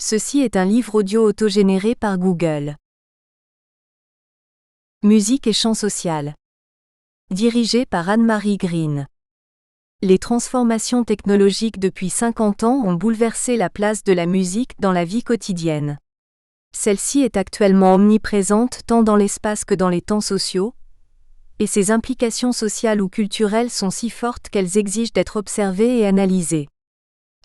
Ceci est un livre audio autogénéré par Google. Musique et chant social. Dirigé par Anne-Marie Green. Les transformations technologiques depuis 50 ans ont bouleversé la place de la musique dans la vie quotidienne. Celle-ci est actuellement omniprésente tant dans l'espace que dans les temps sociaux, et ses implications sociales ou culturelles sont si fortes qu'elles exigent d'être observées et analysées.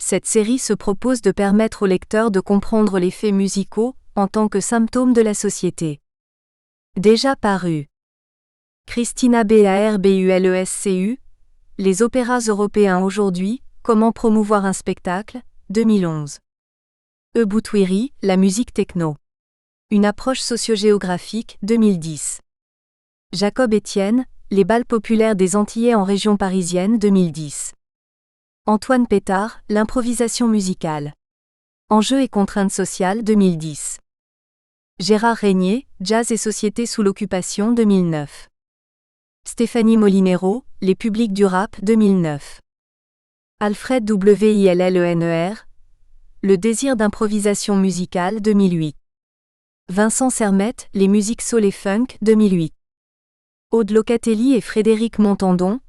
Cette série se propose de permettre au lecteur de comprendre les faits musicaux en tant que symptômes de la société. Déjà paru. Christina Barbulescu, Les opéras européens aujourd'hui, comment promouvoir un spectacle, 2011. Boutouiri, La musique techno. Une approche sociogéographique, 2010. Jacob Etienne, Les bals populaires des Antillais en région parisienne, 2010. Antoine Pétard, L'improvisation musicale. Enjeux et contraintes sociales, 2010. Gérard Régnier, Jazz et société sous l'occupation, 2009. Stéphanie Molinero, Les publics du rap, 2009. Alfred Willenner, Le désir d'improvisation musicale, 2008. Vincent Sermette, Les musiques soul et funk, 2008. Aude Locatelli et Frédéric Montandon,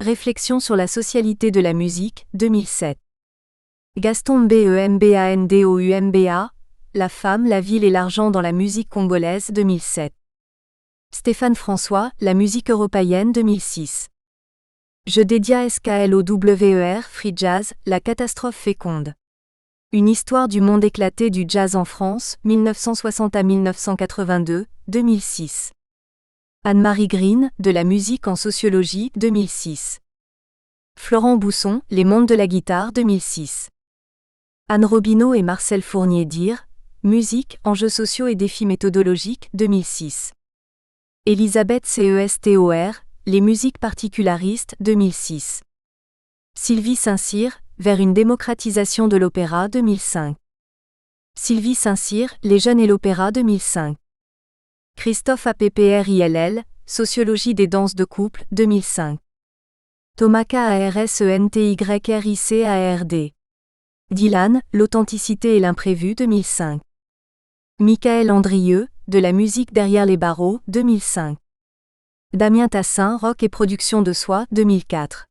Réflexion sur la socialité de la musique, 2007. Gaston Mbembandoumba, La femme, la ville et l'argent dans la musique congolaise, 2007. Stéphane François, La musique européenne, 2006. Je dédia SKLOWER Free Jazz, La catastrophe féconde. Une histoire du monde éclaté du jazz en France, 1960 à 1982, 2006. Anne-Marie Green, De la musique en sociologie, 2006. Florent Bousson, Les mondes de la guitare, 2006. Anne Robineau et Marcel Fournier dire, Musique, enjeux sociaux et défis méthodologiques, 2006. Elisabeth Cestor, Les musiques particularistes, 2006. Sylvie Saint-Cyr, Vers une démocratisation de l'opéra, 2005. Sylvie Saint-Cyr, Les jeunes et l'opéra, 2005. Christophe Apprill, Sociologie des danses de couple, 2005. Thomas Karsentyricard. Dylan, L'authenticité et l'imprévu, 2005. Michael Andrieux, De la musique derrière les barreaux, 2005. Damien Tassin, Rock et production de soi, 2004.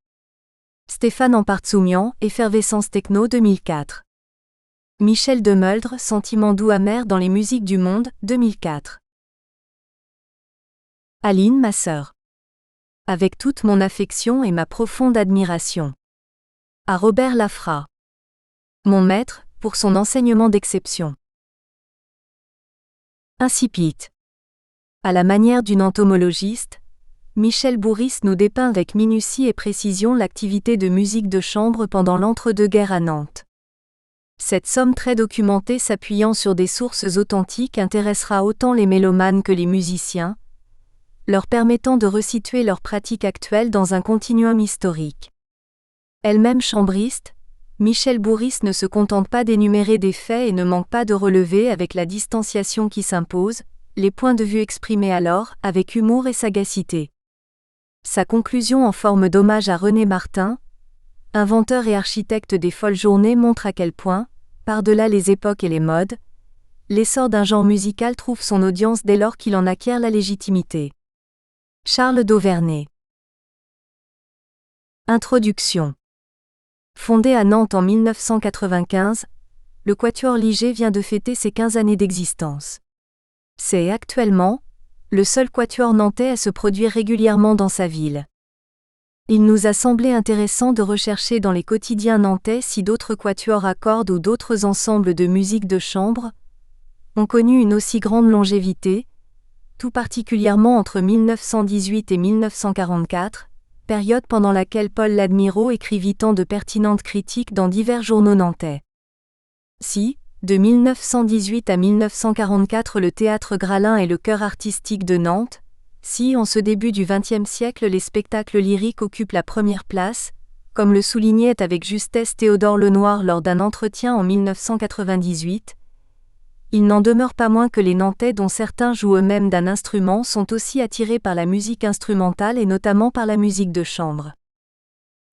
Stéphane Ampartsoumian, Effervescence techno, 2004. Michel Demuldre, Sentiment doux amer dans les musiques du monde, 2004. Aline, ma sœur. Avec toute mon affection et ma profonde admiration. À Robert Laffrat. Mon maître, pour son enseignement d'exception. Incipit. À la manière d'une entomologiste, Michel Bourris nous dépeint avec minutie et précision l'activité de musique de chambre pendant l'entre-deux-guerres à Nantes. Cette somme très documentée s'appuyant sur des sources authentiques intéressera autant les mélomanes que les musiciens, leur permettant de resituer leurs pratiques actuelles dans un continuum historique. Elle-même chambriste, Michel Bourris ne se contente pas d'énumérer des faits et ne manque pas de relever avec la distanciation qui s'impose, les points de vue exprimés alors, avec humour et sagacité. Sa conclusion en forme d'hommage à René Martin, inventeur et architecte des folles journées montre à quel point, par-delà les époques et les modes, l'essor d'un genre musical trouve son audience dès lors qu'il en acquiert la légitimité. Charles Dauvernet. Introduction. Fondé à Nantes en 1995, le Quatuor Liger vient de fêter ses 15 années d'existence. C'est actuellement le seul quatuor nantais à se produire régulièrement dans sa ville. Il nous a semblé intéressant de rechercher dans les quotidiens nantais si d'autres quatuors à cordes ou d'autres ensembles de musique de chambre ont connu une aussi grande longévité, tout particulièrement entre 1918 et 1944, période pendant laquelle Paul Ladmirault écrivit tant de pertinentes critiques dans divers journaux nantais. Si, de 1918 à 1944 le théâtre Gralin et le chœur artistique de Nantes, si en ce début du XXe siècle les spectacles lyriques occupent la première place, comme le soulignait avec justesse Théodore Lenoir lors d'un entretien en 1998, il n'en demeure pas moins que les Nantais dont certains jouent eux-mêmes d'un instrument sont aussi attirés par la musique instrumentale et notamment par la musique de chambre.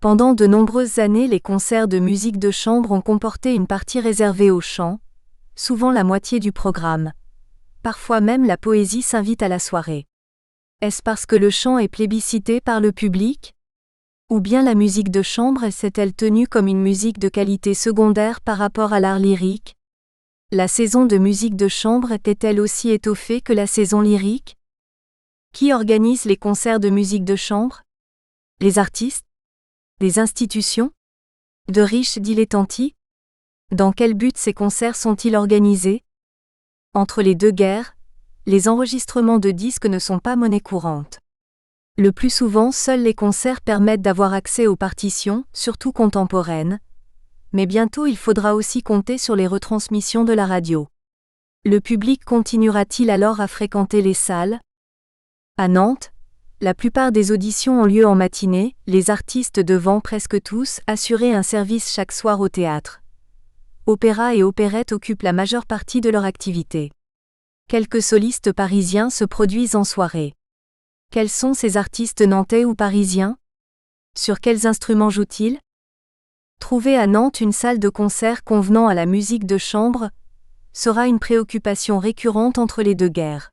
Pendant de nombreuses années les concerts de musique de chambre ont comporté une partie réservée au chant, souvent la moitié du programme. Parfois même la poésie s'invite à la soirée. Est-ce parce que le chant est plébiscité par le public ? Ou bien la musique de chambre s'est-elle tenue comme une musique de qualité secondaire par rapport à l'art lyrique ? La saison de musique de chambre est-elle aussi étoffée que la saison lyrique ? Qui organise les concerts de musique de chambre ? Les artistes ? Des institutions ? De riches dilettanti ? Dans quel but ces concerts sont-ils organisés ? Entre les deux guerres, les enregistrements de disques ne sont pas monnaie courante. Le plus souvent, seuls les concerts permettent d'avoir accès aux partitions, surtout contemporaines. Mais bientôt il faudra aussi compter sur les retransmissions de la radio. Le public continuera-t-il alors à fréquenter les salles ? À Nantes, la plupart des auditions ont lieu en matinée, les artistes devant presque tous assurer un service chaque soir au théâtre. Opéra et opérette occupent la majeure partie de leur activité. Quelques solistes parisiens se produisent en soirée. Quels sont ces artistes nantais ou parisiens ? Sur quels instruments jouent-ils ? Trouver à Nantes une salle de concert convenant à la musique de chambre sera une préoccupation récurrente entre les deux guerres.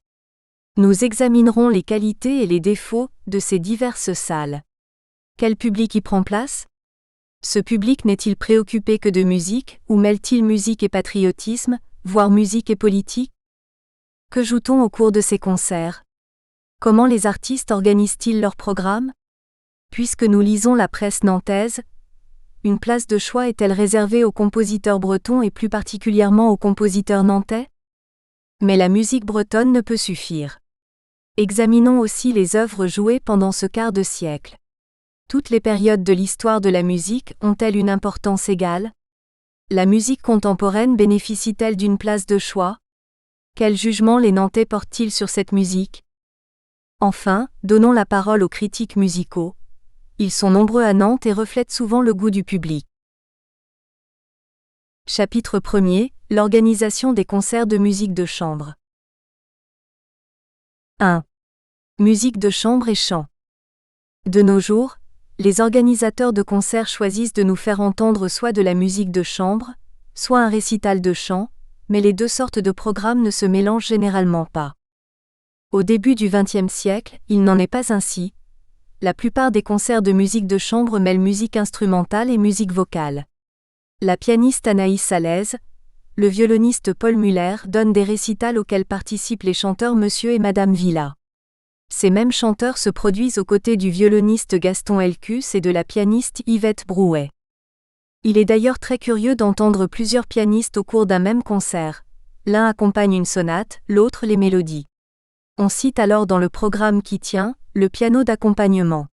Nous examinerons les qualités et les défauts de ces diverses salles. Quel public y prend place ? Ce public n'est-il préoccupé que de musique, ou mêle-t-il musique et patriotisme, voire musique et politique ? Que joue-t-on au cours de ces concerts ? Comment les artistes organisent-ils leur programme ? Puisque nous lisons la presse nantaise, une place de choix est-elle réservée aux compositeurs bretons et plus particulièrement aux compositeurs nantais ? Mais la musique bretonne ne peut suffire. Examinons aussi les œuvres jouées pendant ce quart de siècle. Toutes les périodes de l'histoire de la musique ont-elles une importance égale ? La musique contemporaine bénéficie-t-elle d'une place de choix ? Quel jugement les Nantais portent-ils sur cette musique ? Enfin, donnons la parole aux critiques musicaux. Ils sont nombreux à Nantes et reflètent souvent le goût du public. Chapitre 1er, l'organisation des concerts de musique de chambre. 1. Musique de chambre et chant. De nos jours, les organisateurs de concerts choisissent de nous faire entendre soit de la musique de chambre, soit un récital de chant, mais les deux sortes de programmes ne se mélangent généralement pas. Au début du XXe siècle, il n'en est pas ainsi. La plupart des concerts de musique de chambre mêlent musique instrumentale et musique vocale. La pianiste Anaïs Salez, le violoniste Paul Muller donnent des récitals auxquels participent les chanteurs Monsieur et Madame Villa. Ces mêmes chanteurs se produisent aux côtés du violoniste Gaston Elkus et de la pianiste Yvette Brouet. Il est d'ailleurs très curieux d'entendre plusieurs pianistes au cours d'un même concert. L'un accompagne une sonate, l'autre les mélodies. On cite alors dans le programme qui tient, le piano d'accompagnement.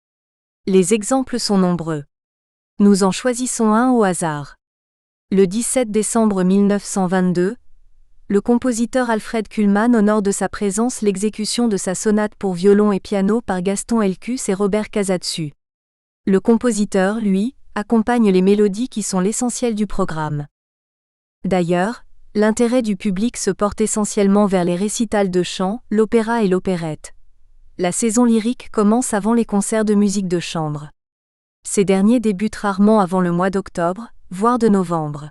Les exemples sont nombreux. Nous en choisissons un au hasard. Le 17 décembre 1922, le compositeur Alfred Kuhlmann honore de sa présence l'exécution de sa sonate pour violon et piano par Gaston Elkus et Robert Casatsu. Le compositeur, lui, accompagne les mélodies qui sont l'essentiel du programme. D'ailleurs, l'intérêt du public se porte essentiellement vers les récitals de chant, l'opéra et l'opérette. La saison lyrique commence avant les concerts de musique de chambre. Ces derniers débutent rarement avant le mois d'octobre, voire de novembre.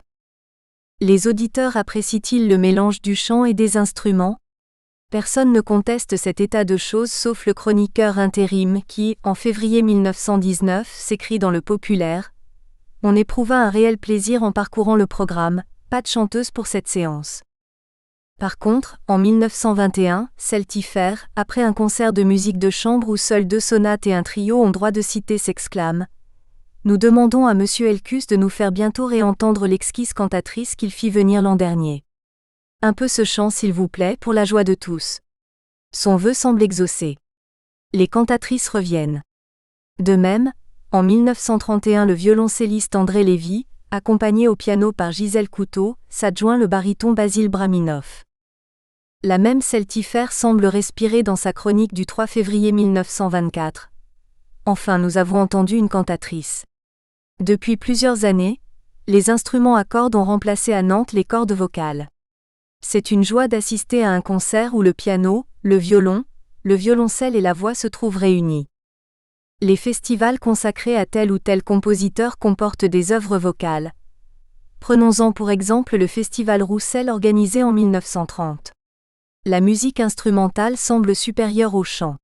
Les auditeurs apprécient-ils le mélange du chant et des instruments ? Personne ne conteste cet état de choses sauf le chroniqueur intérim qui, en février 1919, s'écrit dans Le Populaire « On éprouva un réel plaisir en parcourant le programme, pas de chanteuse pour cette séance. » Par contre, en 1921, Celtifer, après un concert de musique de chambre où seules 2 sonates et un trio ont droit de citer s'exclame « Nous demandons à Monsieur Elkus de nous faire bientôt réentendre l'exquise cantatrice qu'il fit venir l'an dernier. Un peu ce chant s'il vous plaît pour la joie de tous. » Son vœu semble exaucé. Les cantatrices reviennent. De même, en 1931 le violoncelliste André Lévy, accompagné au piano par Gisèle Couteau, s'adjoint le baryton Basile Braminov. La même Celtifer semble respirer dans sa chronique du 3 février 1924. Enfin nous avons entendu une cantatrice. Depuis plusieurs années, les instruments à cordes ont remplacé à Nantes les cordes vocales. C'est une joie d'assister à un concert où le piano, le violon, le violoncelle et la voix se trouvent réunis. Les festivals consacrés à tel ou tel compositeur comportent des œuvres vocales. Prenons-en pour exemple le festival Roussel organisé en 1930. La musique instrumentale semble supérieure au chant.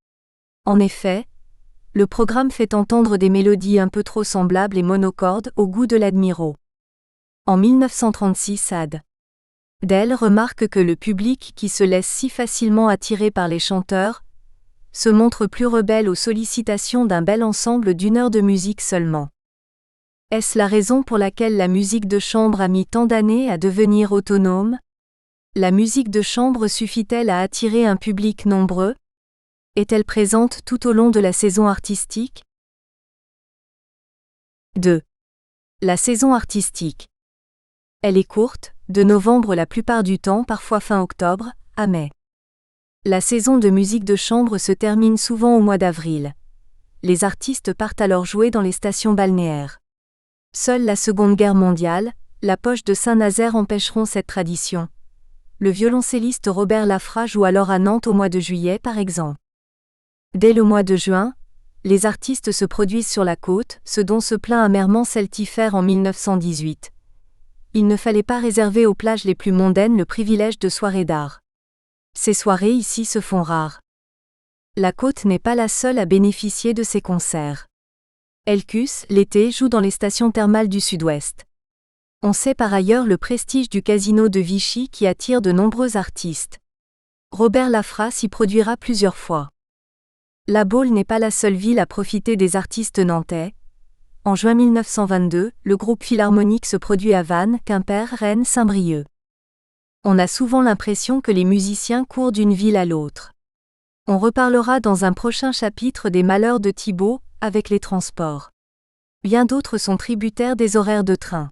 En effet, le programme fait entendre des mélodies un peu trop semblables et monocordes au goût de l'Admirault. En 1936, Adele remarque que le public qui se laisse si facilement attirer par les chanteurs se montre plus rebelle aux sollicitations d'un bel ensemble d'1 heure de musique seulement. Est-ce la raison pour laquelle la musique de chambre a mis tant d'années à devenir autonome? La musique de chambre suffit-elle à attirer un public nombreux? Est-elle présente tout au long de la saison artistique? 2. La saison artistique. Elle est courte, de novembre la plupart du temps, parfois fin octobre, à mai. La saison de musique de chambre se termine souvent au mois d'avril. Les artistes partent alors jouer dans les stations balnéaires. Seule la Seconde Guerre mondiale, la poche de Saint-Nazaire empêcheront cette tradition. Le violoncelliste Robert Lafra joue alors à Nantes au mois de juillet par exemple. Dès le mois de juin, les artistes se produisent sur la côte, ce dont se plaint amèrement Celtifère en 1918. Il ne fallait pas réserver aux plages les plus mondaines le privilège de soirées d'art. Ces soirées ici se font rares. La côte n'est pas la seule à bénéficier de ces concerts. Elcus, l'été, joue dans les stations thermales du Sud-Ouest. On sait par ailleurs le prestige du casino de Vichy qui attire de nombreux artistes. Robert Lafra s'y produira plusieurs fois. La Baule n'est pas la seule ville à profiter des artistes nantais. En juin 1922, le groupe philharmonique se produit à Vannes, Quimper, Rennes, Saint-Brieuc. On a souvent l'impression que les musiciens courent d'une ville à l'autre. On reparlera dans un prochain chapitre des malheurs de Thibaut, avec les transports. Bien d'autres sont tributaires des horaires de train.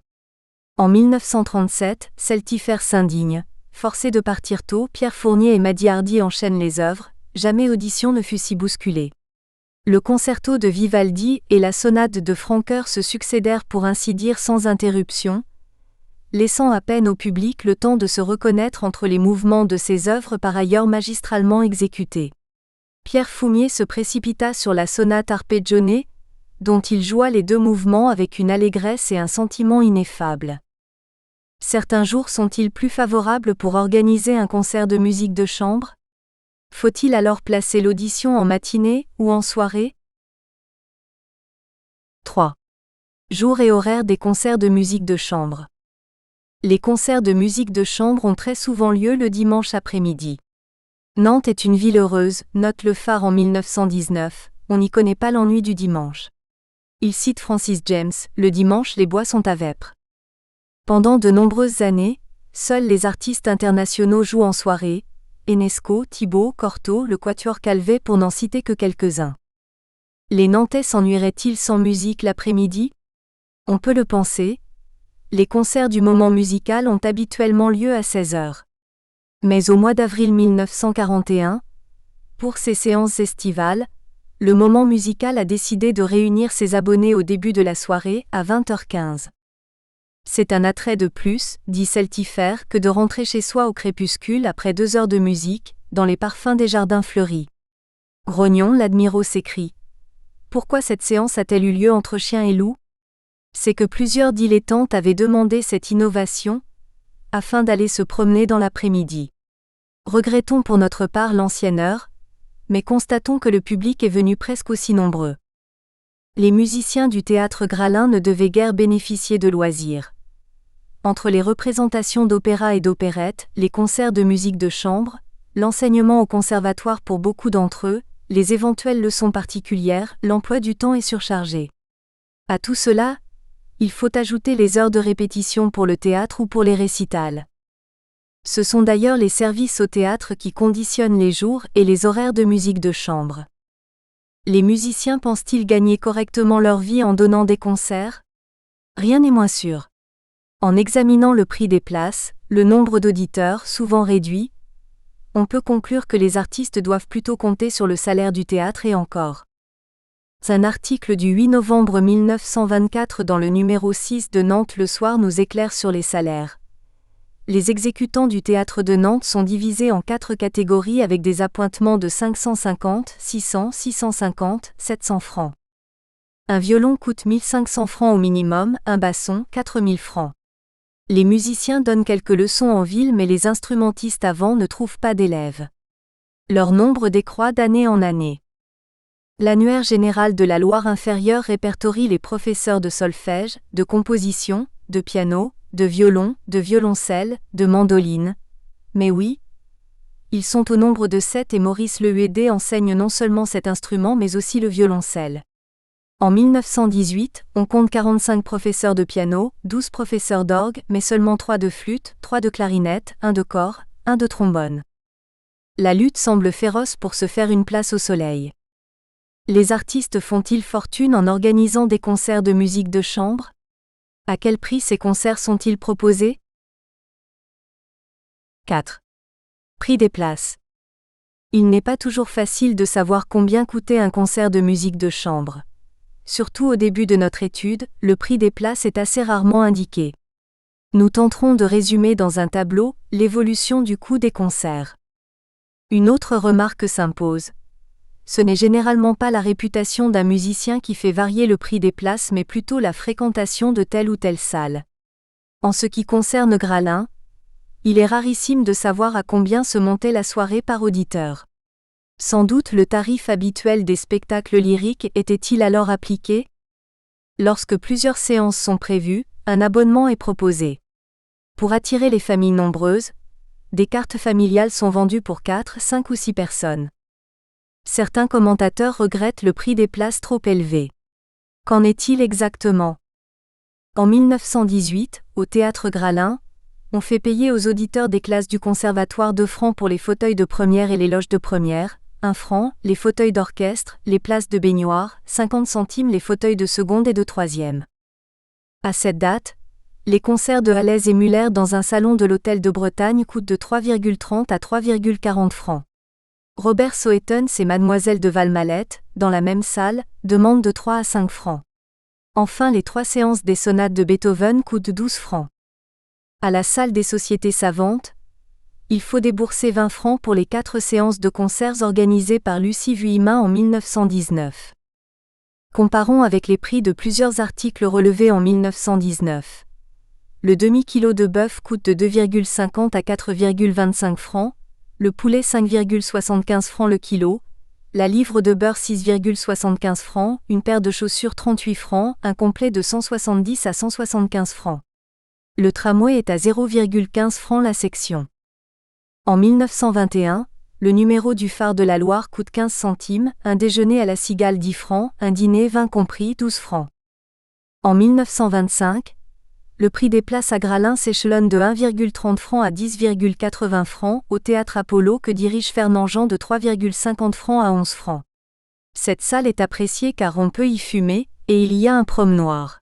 En 1937, Celtifère s'indigne. Forcés de partir tôt, Pierre Fournier et Maddy Hardy enchaînent les œuvres. Jamais audition ne fut si bousculée. Le concerto de Vivaldi et la sonate de Francoeur se succédèrent pour ainsi dire sans interruption, laissant à peine au public le temps de se reconnaître entre les mouvements de ces œuvres par ailleurs magistralement exécutées. Pierre Fournier se précipita sur la sonate Arpeggione, dont il joua les 2 mouvements avec une allégresse et un sentiment ineffable. Certains jours sont-ils plus favorables pour organiser un concert de musique de chambre? Faut-il alors placer l'audition en matinée ou en soirée? 3. Jour et horaire des concerts de musique de chambre. Les concerts de musique de chambre ont très souvent lieu le dimanche après-midi. Nantes est une ville heureuse, note Le Phare en 1919, on n'y connaît pas l'ennui du dimanche. Il cite Francis James, le dimanche les bois sont à vêpres. Pendant de nombreuses années, seuls les artistes internationaux jouent en soirée, Enesco, Thibaut, Cortot, le Quatuor Calvet pour n'en citer que quelques-uns. Les Nantais s'ennuieraient-ils sans musique l'après-midi? On peut le penser. Les concerts du moment musical ont habituellement lieu à 16h. Mais au mois d'avril 1941, pour ces séances estivales, le moment musical a décidé de réunir ses abonnés au début de la soirée, à 20h15. C'est un attrait de plus, dit Celtifère, que de rentrer chez soi au crépuscule après 2 heures de musique, dans les parfums des jardins fleuris. Grognon, l'Admirault s'écrie. Pourquoi cette séance a-t-elle eu lieu entre chiens et loups? C'est que plusieurs dilettantes avaient demandé cette innovation, afin d'aller se promener dans l'après-midi. Regrettons pour notre part l'ancienne heure, mais constatons que le public est venu presque aussi nombreux. Les musiciens du théâtre Gralin ne devaient guère bénéficier de loisirs. Entre les représentations d'opéra et d'opérette, les concerts de musique de chambre, l'enseignement au conservatoire pour beaucoup d'entre eux, les éventuelles leçons particulières, l'emploi du temps est surchargé. À tout cela, il faut ajouter les heures de répétition pour le théâtre ou pour les récitals. Ce sont d'ailleurs les services au théâtre qui conditionnent les jours et les horaires de musique de chambre. Les musiciens pensent-ils gagner correctement leur vie en donnant des concerts? Rien n'est moins sûr. En examinant le prix des places, le nombre d'auditeurs, souvent réduit, on peut conclure que les artistes doivent plutôt compter sur le salaire du théâtre et encore. Un article du 8 novembre 1924 dans le numéro 6 de Nantes Le Soir nous éclaire sur les salaires. Les exécutants du théâtre de Nantes sont divisés en 4 catégories avec des appointements de 550, 600, 650, 700 francs. Un violon coûte 1500 francs au minimum, un basson, 4000 francs. Les musiciens donnent quelques leçons en ville mais les instrumentistes avant ne trouvent pas d'élèves. Leur nombre décroît d'année en année. L'Annuaire général de la Loire-Inférieure répertorie les professeurs de solfège, de composition, de piano, de violon, de violoncelle, de mandoline. Mais oui, ils sont au nombre de 7 et Maurice Lehuédé enseigne non seulement cet instrument mais aussi le violoncelle. En 1918, on compte 45 professeurs de piano, 12 professeurs d'orgue, mais seulement 3 de flûte, 3 de clarinette, 1 de cor, 1 de trombone. La lutte semble féroce pour se faire une place au soleil. Les artistes font-ils fortune en organisant des concerts de musique de chambre? À quel prix ces concerts sont-ils proposés? 4. Prix des places. Il n'est pas toujours facile de savoir combien coûtait un concert de musique de chambre. Surtout au début de notre étude, le prix des places est assez rarement indiqué. Nous tenterons de résumer dans un tableau l'évolution du coût des concerts. Une autre remarque s'impose. Ce n'est généralement pas la réputation d'un musicien qui fait varier le prix des places mais plutôt la fréquentation de telle ou telle salle. En ce qui concerne Gralin, il est rarissime de savoir à combien se montait la soirée par auditeur. Sans doute le tarif habituel des spectacles lyriques était-il alors appliqué? Lorsque plusieurs séances sont prévues, un abonnement est proposé. Pour attirer les familles nombreuses, des cartes familiales sont vendues pour 4, 5 ou 6 personnes. Certains commentateurs regrettent le prix des places trop élevé. Qu'en est-il exactement? En 1918, au Théâtre Gralin, on fait payer aux auditeurs des classes du conservatoire 2 francs pour les fauteuils de première et les loges de première, 1 franc, les fauteuils d'orchestre, les places de baignoire, 50 centimes les fauteuils de seconde et de troisième. À cette date, les concerts de Hallez et Muller dans un salon de l'Hôtel de Bretagne coûtent de 3,30 à 3,40 francs. Robert Soetens et Mademoiselle de Valmalette, dans la même salle, demandent de 3 à 5 francs. Enfin, les 3 séances des sonates de Beethoven coûtent 12 francs. À la salle des Sociétés Savantes, il faut débourser 20 francs pour les 4 séances de concerts organisées par Lucie Vuillemin en 1919. Comparons avec les prix de plusieurs articles relevés en 1919. Le demi-kilo de bœuf coûte de 2,50 à 4,25 francs, le poulet 5,75 francs le kilo, la livre de beurre 6,75 francs, une paire de chaussures 38 francs, un complet de 170 à 175 francs. Le tramway est à 0,15 francs la section. En 1921, le numéro du phare de la Loire coûte 15 centimes, un déjeuner à la Cigale 10 francs, un dîner 20 compris 12 francs. En 1925, le prix des places à Gralin s'échelonne de 1,30 francs à 10,80 francs au Théâtre Apollo que dirige Fernand Jean de 3,50 francs à 11 francs. Cette salle est appréciée car on peut y fumer, et il y a un promenoir.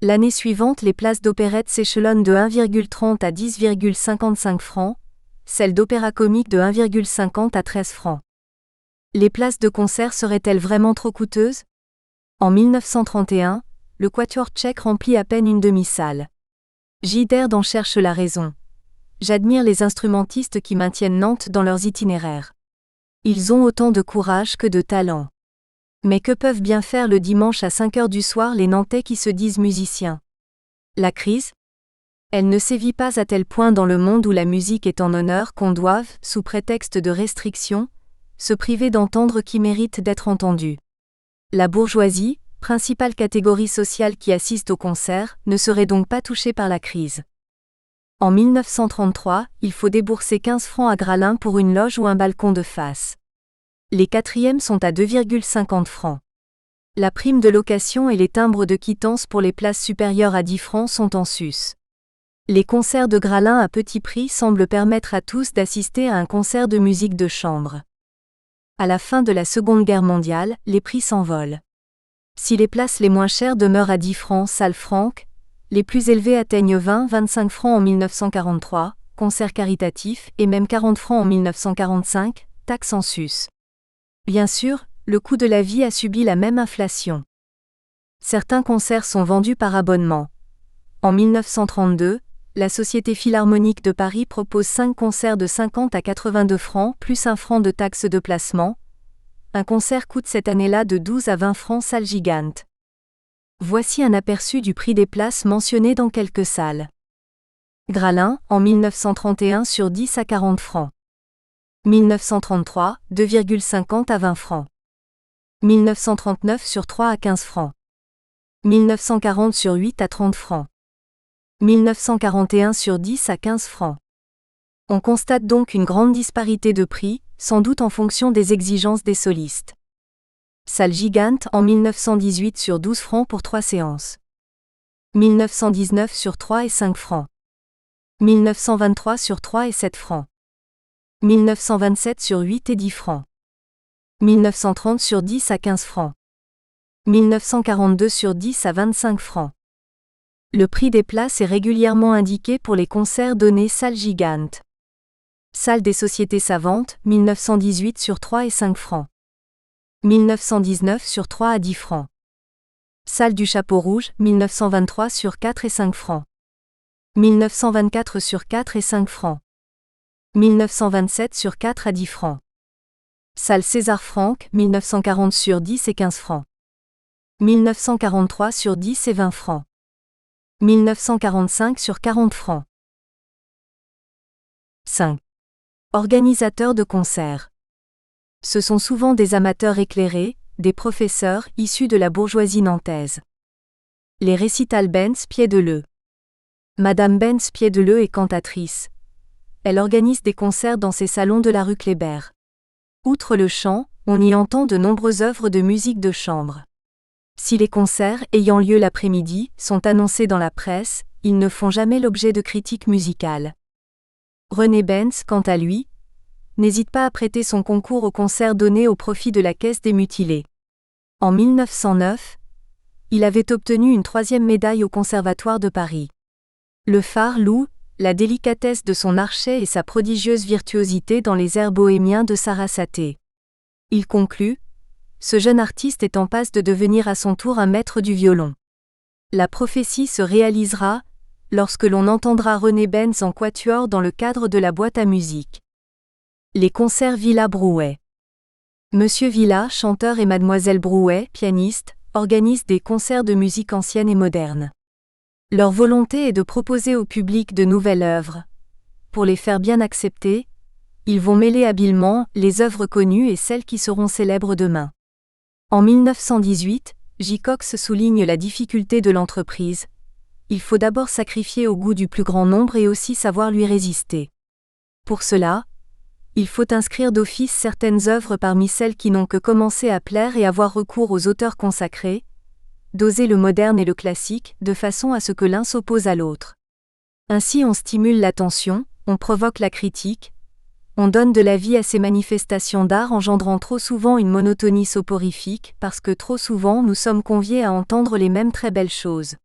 L'année suivante, les places d'opérette s'échelonnent de 1,30 à 10,55 francs, celles d'opéra comique de 1,50 à 13 francs. Les places de concert seraient-elles vraiment trop coûteuses? En 1931, le quatuor tchèque remplit à peine une demi-salle. Giderd en cherche la raison. J'admire les instrumentistes qui maintiennent Nantes dans leurs itinéraires. Ils ont autant de courage que de talent. Mais que peuvent bien faire le dimanche à 5 heures du soir les Nantais qui se disent musiciens? La crise? Elle ne sévit pas à tel point dans le monde où la musique est en honneur qu'on doive, sous prétexte de restrictions, se priver d'entendre qui mérite d'être entendu. La bourgeoisie, principale catégorie sociale qui assiste aux concerts, ne serait donc pas touchée par la crise. En 1933, il faut débourser 15 francs à Gralin pour une loge ou un balcon de face. Les quatrièmes sont à 2,50 francs. La prime de location et les timbres de quittance pour les places supérieures à 10 francs sont en sus. Les concerts de Gralin à petit prix semblent permettre à tous d'assister à un concert de musique de chambre. À la fin de la Seconde Guerre mondiale, les prix s'envolent. Si les places les moins chères demeurent à 10 francs salle franque, les plus élevées atteignent 20-25 francs en 1943, concert caritatif, et même 40 francs en 1945, taxe en sus. Bien sûr, le coût de la vie a subi la même inflation. Certains concerts sont vendus par abonnement. En 1932, la Société Philharmonique de Paris propose 5 concerts de 50 à 82 francs plus 1 franc de taxe de placement. Un concert coûte cette année-là de 12 à 20 francs salle gigante. Voici un aperçu du prix des places mentionnées dans quelques salles. Gralin, en 1931 sur 10 à 40 francs. 1933, 2,50 à 20 francs. 1939 sur 3 à 15 francs. 1940 sur 8 à 30 francs. 1941 sur 10 à 15 francs. On constate donc une grande disparité de prix, sans doute en fonction des exigences des solistes. Salle Gigante en 1918 sur 12 francs pour 3 séances. 1919 sur 3 et 5 francs. 1923 sur 3 et 7 francs. 1927 sur 8 et 10 francs. 1930 sur 10 à 15 francs. 1942 sur 10 à 25 francs. Le prix des places est régulièrement indiqué pour les concerts donnés Salle Gigante. Salle des Sociétés Savantes, 1918 sur 3 et 5 francs. 1919 sur 3 à 10 francs. Salle du Chapeau Rouge, 1923 sur 4 et 5 francs. 1924 sur 4 et 5 francs. 1927 sur 4 à 10 francs. Salle César Franck, 1940 sur 10 et 15 francs. 1943 sur 10 et 20 francs. 1945 sur 40 francs. 5. Organisateurs de concerts. Ce sont souvent des amateurs éclairés, des professeurs issus de la bourgeoisie nantaise. Les récitals Benz Pied-de-Leu. Madame Benz Pied-de-Leu est cantatrice. Elle organise des concerts dans ses salons de la rue Kléber. Outre le chant, on y entend de nombreuses œuvres de musique de chambre. Si les concerts ayant lieu l'après-midi sont annoncés dans la presse, ils ne font jamais l'objet de critiques musicales. René Benz, quant à lui, n'hésite pas à prêter son concours aux concerts donnés au profit de la Caisse des mutilés. En 1909, il avait obtenu une 3e médaille au Conservatoire de Paris. Le phare loue la délicatesse de son archet et sa prodigieuse virtuosité dans les airs bohémiens de Sarasate. Il conclut: ce jeune artiste est en passe de devenir à son tour un maître du violon. La prophétie se réalisera lorsque l'on entendra René Benz en quatuor dans le cadre de la boîte à musique. Les concerts Villa Brouet. Monsieur Villa, chanteur, et Mademoiselle Brouet, pianiste, organisent des concerts de musique ancienne et moderne. Leur volonté est de proposer au public de nouvelles œuvres. Pour les faire bien accepter, ils vont mêler habilement les œuvres connues et celles qui seront célèbres demain. En 1918, J. Cox souligne la difficulté de l'entreprise. Il faut d'abord sacrifier au goût du plus grand nombre et aussi savoir lui résister. Pour cela, il faut inscrire d'office certaines œuvres parmi celles qui n'ont que commencé à plaire et avoir recours aux auteurs consacrés, doser le moderne et le classique, de façon à ce que l'un s'oppose à l'autre. Ainsi on stimule l'attention, on provoque la critique, on donne de la vie à ces manifestations d'art engendrant trop souvent une monotonie soporifique parce que trop souvent nous sommes conviés à entendre les mêmes très belles choses.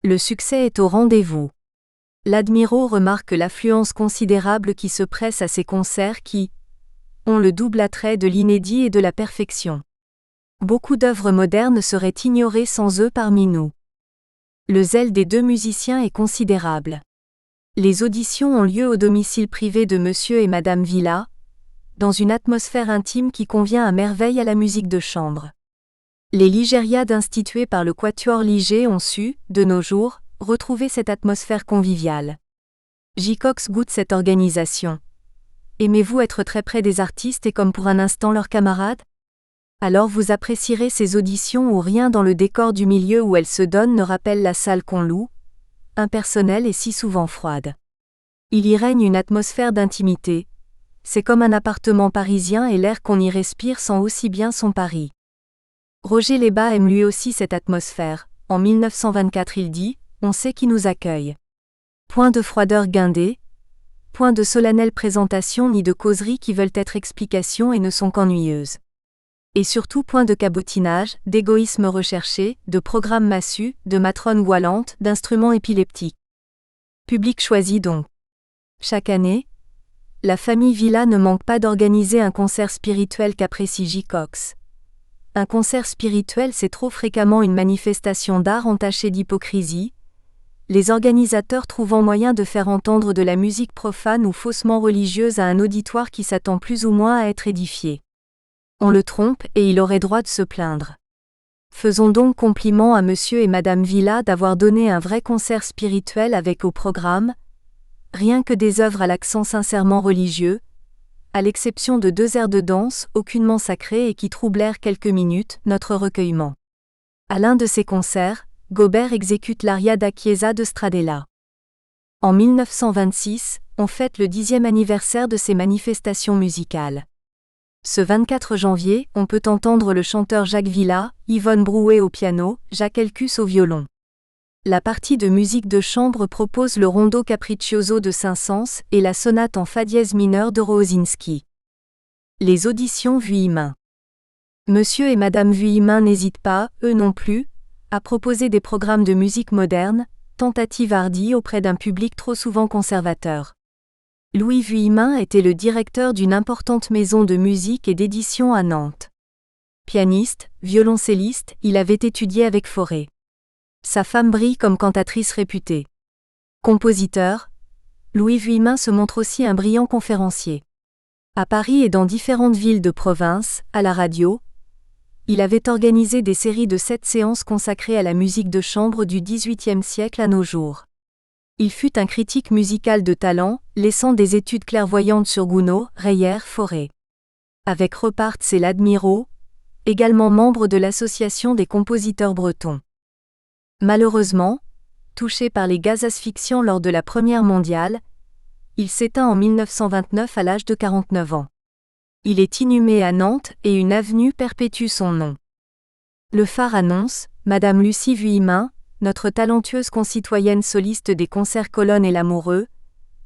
Le succès est au rendez-vous. L'Admirault remarque l'affluence considérable qui se presse à ces concerts qui ont le double attrait de l'inédit et de la perfection. Beaucoup d'œuvres modernes seraient ignorées sans eux parmi nous. Le zèle des 2 musiciens est considérable. Les auditions ont lieu au domicile privé de Monsieur et Madame Villa, dans une atmosphère intime qui convient à merveille à la musique de chambre. Les ligériades instituées par le Quatuor Liger ont su, de nos jours, retrouver cette atmosphère conviviale. J. Cox goûte cette organisation. Aimez-vous être très près des artistes et comme pour un instant leurs camarades ? Alors vous apprécierez ces auditions où rien dans le décor du milieu où elles se donnent ne rappelle la salle qu'on loue, impersonnelle et si souvent froide. Il y règne une atmosphère d'intimité. C'est comme un appartement parisien et l'air qu'on y respire sent aussi bien son Paris. Roger Lebas aime lui aussi cette atmosphère. En 1924 il dit « On sait qui nous accueille ». Point de froideur guindée, point de solennelle présentation ni de causeries qui veulent être explications et ne sont qu'ennuyeuses. Et surtout point de cabotinage, d'égoïsme recherché, de programme massu, de matrone goualante, d'instruments épileptiques. Public choisi donc. Chaque année, la famille Villa ne manque pas d'organiser un concert spirituel qu'apprécie J. Cox. Un concert spirituel, c'est trop fréquemment une manifestation d'art entachée d'hypocrisie, les organisateurs trouvant moyen de faire entendre de la musique profane ou faussement religieuse à un auditoire qui s'attend plus ou moins à être édifié. On le trompe et il aurait droit de se plaindre. Faisons donc compliment à Monsieur et Madame Villa d'avoir donné un vrai concert spirituel avec au programme rien que des œuvres à l'accent sincèrement religieux, à l'exception de 2 airs de danse aucunement sacrés et qui troublèrent quelques minutes notre recueillement. À l'un de ces concerts, Gaubert exécute l'aria da Chiesa de Stradella. En 1926, on fête le 10e anniversaire de ces manifestations musicales. Ce 24 janvier, on peut entendre le chanteur Jacques Villa, Yvonne Brouet au piano, Jacques Elkus au violon. La partie de musique de chambre propose le rondo capriccioso de Saint-Saëns et la sonate en fa dièse mineur de Rosinski. Les auditions Vuillemin. Monsieur et Madame Vuillemin n'hésitent pas, eux non plus, à proposer des programmes de musique moderne, tentative hardie auprès d'un public trop souvent conservateur. Louis Vuillemin était le directeur d'une importante maison de musique et d'édition à Nantes. Pianiste, violoncelliste, il avait étudié avec Fauré. Sa femme brille comme cantatrice réputée. Compositeur, Louis Vuillemin se montre aussi un brillant conférencier. À Paris et dans différentes villes de province, à la radio, il avait organisé des séries de 7 séances consacrées à la musique de chambre du XVIIIe siècle à nos jours. Il fut un critique musical de talent, laissant des études clairvoyantes sur Gounod, Reyer, Fauré. Avec Reparts et l'Admirault, également membre de l'Association des compositeurs bretons. Malheureusement, touché par les gaz asphyxiants lors de la Première mondiale, il s'éteint en 1929 à l'âge de 49 ans. Il est inhumé à Nantes et une avenue perpétue son nom. Le phare annonce, Madame Lucie Vuillemin, notre talentueuse concitoyenne soliste des concerts Colonne et L'Amoureux,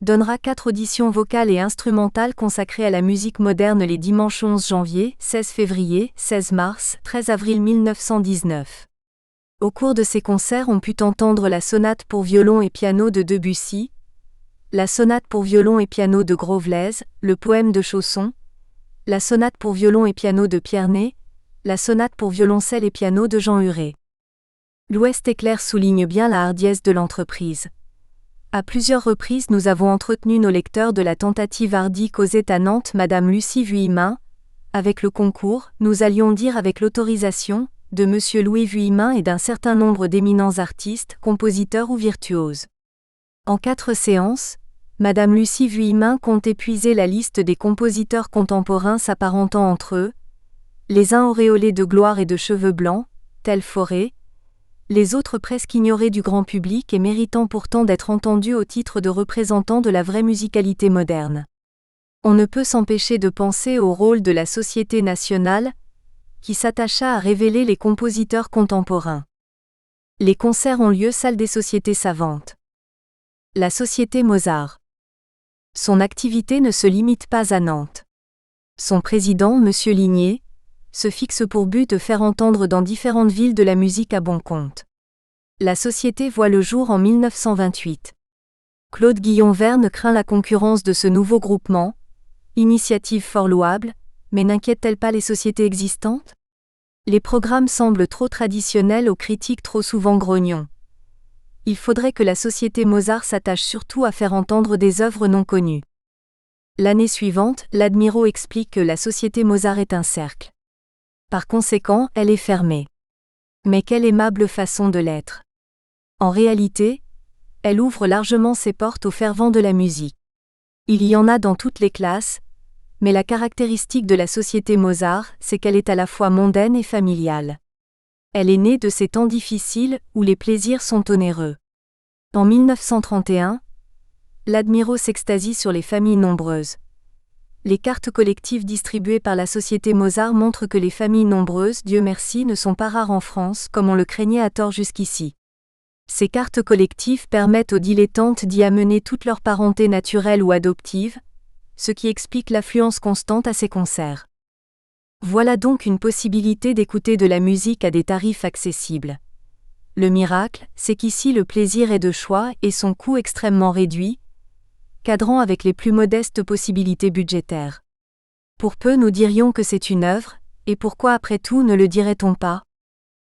donnera 4 auditions vocales et instrumentales consacrées à la musique moderne les dimanches 11 janvier, 16 février, 16 mars, 13 avril 1919. Au cours de ces concerts on put entendre la sonate pour violon et piano de Debussy, la sonate pour violon et piano de Grovlez, le poème de Chausson, la sonate pour violon et piano de Pierney, la sonate pour violoncelle et piano de Jean Huré. L'Ouest éclair souligne bien la hardiesse de l'entreprise. À plusieurs reprises nous avons entretenu nos lecteurs de la tentative hardie causée à Nantes Madame Lucie Vuillemin. Avec le concours, nous allions dire avec l'autorisation, de Monsieur Louis Vuillemin et d'un certain nombre d'éminents artistes, compositeurs ou virtuoses. En 4 séances, Madame Lucie Vuillemin compte épuiser la liste des compositeurs contemporains s'apparentant entre eux, les uns auréolés de gloire et de cheveux blancs, tels Fauré, les autres presque ignorés du grand public et méritant pourtant d'être entendus au titre de représentants de la vraie musicalité moderne. On ne peut s'empêcher de penser au rôle de la Société nationale, qui s'attacha à révéler les compositeurs contemporains. Les concerts ont lieu salle des Sociétés savantes. La Société Mozart. Son activité ne se limite pas à Nantes. Son président, M. Ligné, se fixe pour but de faire entendre dans différentes villes de la musique à bon compte. La société voit le jour en 1928. Claude Guillon-Verne craint la concurrence de ce nouveau groupement, initiative fort louable, mais n'inquiète-t-elle pas les sociétés existantes ? Les programmes semblent trop traditionnels aux critiques trop souvent grognons. Il faudrait que la Société Mozart s'attache surtout à faire entendre des œuvres non connues. L'année suivante, l'Admirault explique que la Société Mozart est un cercle. Par conséquent, elle est fermée. Mais quelle aimable façon de l'être. En réalité, elle ouvre largement ses portes aux fervents de la musique. Il y en a dans toutes les classes, mais la caractéristique de la Société Mozart, c'est qu'elle est à la fois mondaine et familiale. Elle est née de ces temps difficiles où les plaisirs sont onéreux. En 1931, l'Admirault s'extasie sur les familles nombreuses. Les cartes collectives distribuées par la Société Mozart montrent que les familles nombreuses, Dieu merci, ne sont pas rares en France comme on le craignait à tort jusqu'ici. Ces cartes collectives permettent aux dilettantes d'y amener toute leur parenté naturelle ou adoptive, ce qui explique l'affluence constante à ces concerts. Voilà donc une possibilité d'écouter de la musique à des tarifs accessibles. Le miracle, c'est qu'ici le plaisir est de choix et son coût extrêmement réduit, cadrant avec les plus modestes possibilités budgétaires. Pour peu nous dirions que c'est une œuvre, et pourquoi après tout ne le dirait-on pas ?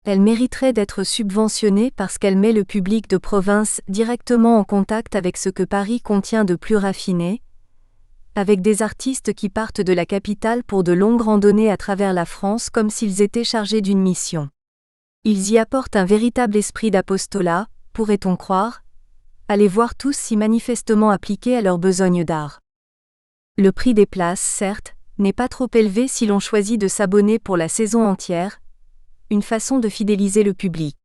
Elle mériterait d'être subventionnée parce qu'elle met le public de province directement en contact avec ce que Paris contient de plus raffiné, avec des artistes qui partent de la capitale pour de longues randonnées à travers la France comme s'ils étaient chargés d'une mission. Ils y apportent un véritable esprit d'apostolat, pourrait-on croire, Allez voir tous si manifestement appliqués à leur besogne d'art. Le prix des places, certes, n'est pas trop élevé si l'on choisit de s'abonner pour la saison entière, une façon de fidéliser le public.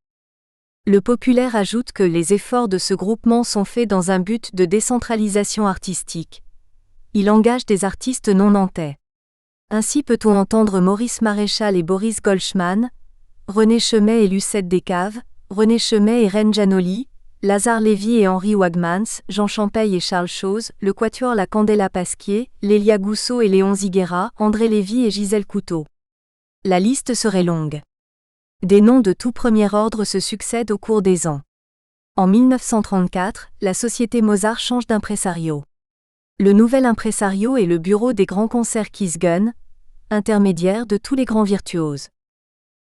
Le Populaire ajoute que les efforts de ce groupement sont faits dans un but de décentralisation artistique. Il engage des artistes non nantais. Ainsi peut-on entendre Maurice Maréchal et Boris Goldschman, René Chemet et Lucette Descaves, René Chemet et Reine Janoli, Lazare Lévy et Henri Wagmans, Jean Champeille et Charles Chose, le quatuor La Candela Pasquier, Lélia Gousseau et Léon Ziguera, André Lévy et Gisèle Couteau. La liste serait longue. Des noms de tout premier ordre se succèdent au cours des ans. En 1934, la Société Mozart change d'impresario. Le nouvel impresario est le bureau des grands concerts Keith Gunn, intermédiaire de tous les grands virtuoses.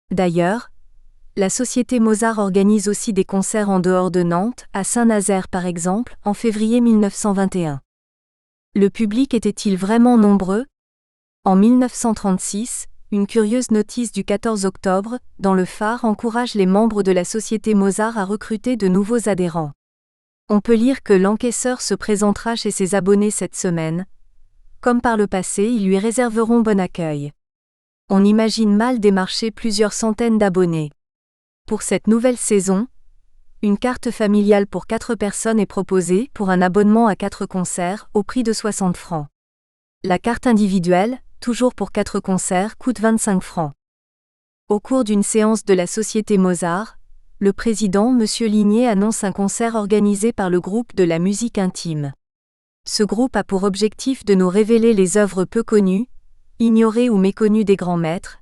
D'ailleurs, la Société Mozart organise aussi des concerts en dehors de Nantes, à Saint-Nazaire par exemple, en février 1921. Le public était-il vraiment nombreux ? En 1936, une curieuse notice du 14 octobre, dans le Phare encourage les membres de la Société Mozart à recruter de nouveaux adhérents. On peut lire que l'encaisseur se présentera chez ses abonnés cette semaine. Comme par le passé, ils lui réserveront bon accueil. On imagine mal démarcher plusieurs centaines d'abonnés. Pour cette nouvelle saison, une carte familiale pour 4 personnes est proposée pour un abonnement à 4 concerts au prix de 60 francs. La carte individuelle, toujours pour 4 concerts, coûte 25 francs. Au cours d'une séance de la Société Mozart, le président M. Ligné annonce un concert organisé par le groupe de la musique intime. Ce groupe a pour objectif de nous révéler les œuvres peu connues, ignorées ou méconnues des grands maîtres.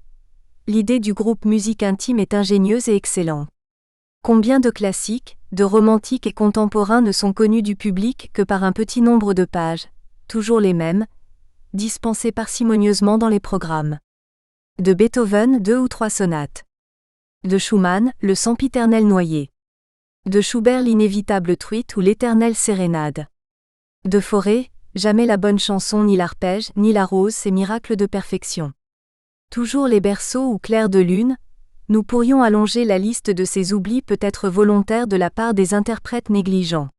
L'idée du groupe musique intime est ingénieuse et excellente. Combien de classiques, de romantiques et contemporains ne sont connus du public que par un petit nombre de pages, toujours les mêmes, dispensées parcimonieusement dans les programmes. De Beethoven, 2 ou 3 sonates. De Schumann, le sempiternel noyer. De Schubert, l'inévitable truite ou l'éternelle sérénade. De Fauré, jamais la bonne chanson ni l'arpège ni la rose, ces miracles de perfection. Toujours les berceaux ou clairs de lune, nous pourrions allonger la liste de ces oublis peut-être volontaires de la part des interprètes négligents.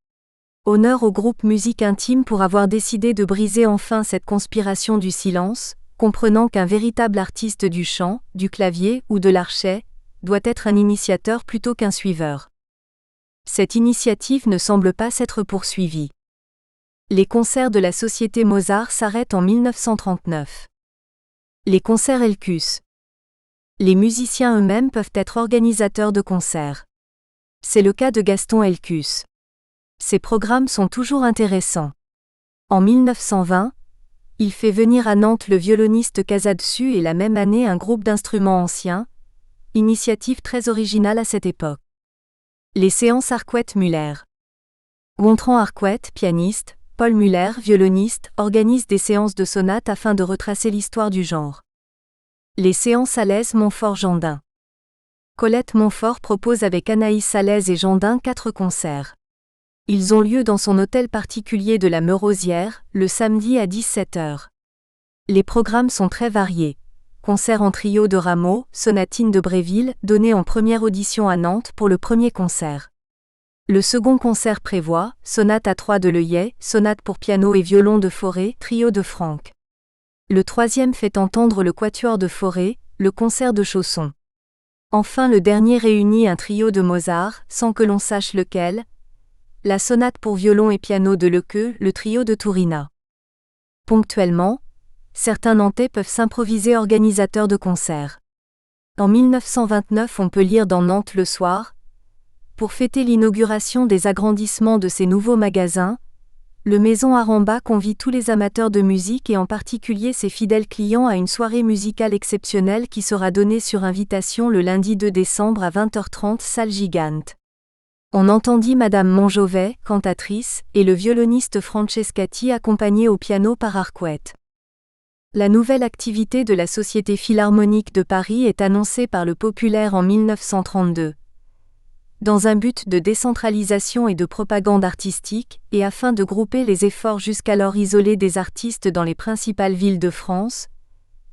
Honneur au groupe musique intime pour avoir décidé de briser enfin cette conspiration du silence, comprenant qu'un véritable artiste du chant, du clavier ou de l'archet doit être un initiateur plutôt qu'un suiveur. Cette initiative ne semble pas s'être poursuivie. Les concerts de la Société Mozart s'arrêtent en 1939. Les concerts Elkus. Les musiciens eux-mêmes peuvent être organisateurs de concerts. C'est le cas de Gaston Elkus. Ses programmes sont toujours intéressants. En 1920, il fait venir à Nantes le violoniste Casadessus et la même année un groupe d'instruments anciens, initiative très originale à cette époque. Les séances Arcuette-Muller. Gontran Arcuette, pianiste, Paul Muller, violoniste, organise des séances de sonates afin de retracer l'histoire du genre. Les séances Salès-Montfort-Gendin. Colette Montfort propose avec Anaïs Salès et Gendin 4 concerts. Ils ont lieu dans son hôtel particulier de la Meurosière, le samedi à 17h. Les programmes sont très variés. Concert en trio de Rameau, Sonatine de Bréville, donné en première audition à Nantes pour le premier concert. Le second concert prévoit Sonate à 3 de Leuillet, Sonate pour piano et violon de Fauré, trio de Franck. Le troisième fait entendre le quatuor de Fauré, le concert de Chausson. Enfin le dernier réunit un trio de Mozart, sans que l'on sache lequel, la sonate pour violon et piano de Lequeux, le trio de Tourina. Ponctuellement, certains Nantais peuvent s'improviser organisateurs de concerts. En 1929 on peut lire dans Nantes le soir, pour fêter l'inauguration des agrandissements de ces nouveaux magasins, le Maison Aramba convie tous les amateurs de musique et en particulier ses fidèles clients à une soirée musicale exceptionnelle qui sera donnée sur invitation le lundi 2 décembre à 20h30 salle Gigante. On entendit Madame Monjovet, cantatrice, et le violoniste Francescati accompagné au piano par Arcuette. La nouvelle activité de la Société Philharmonique de Paris est annoncée par le Populaire en 1932. Dans un but de décentralisation et de propagande artistique, et afin de grouper les efforts jusqu'alors isolés des artistes dans les principales villes de France,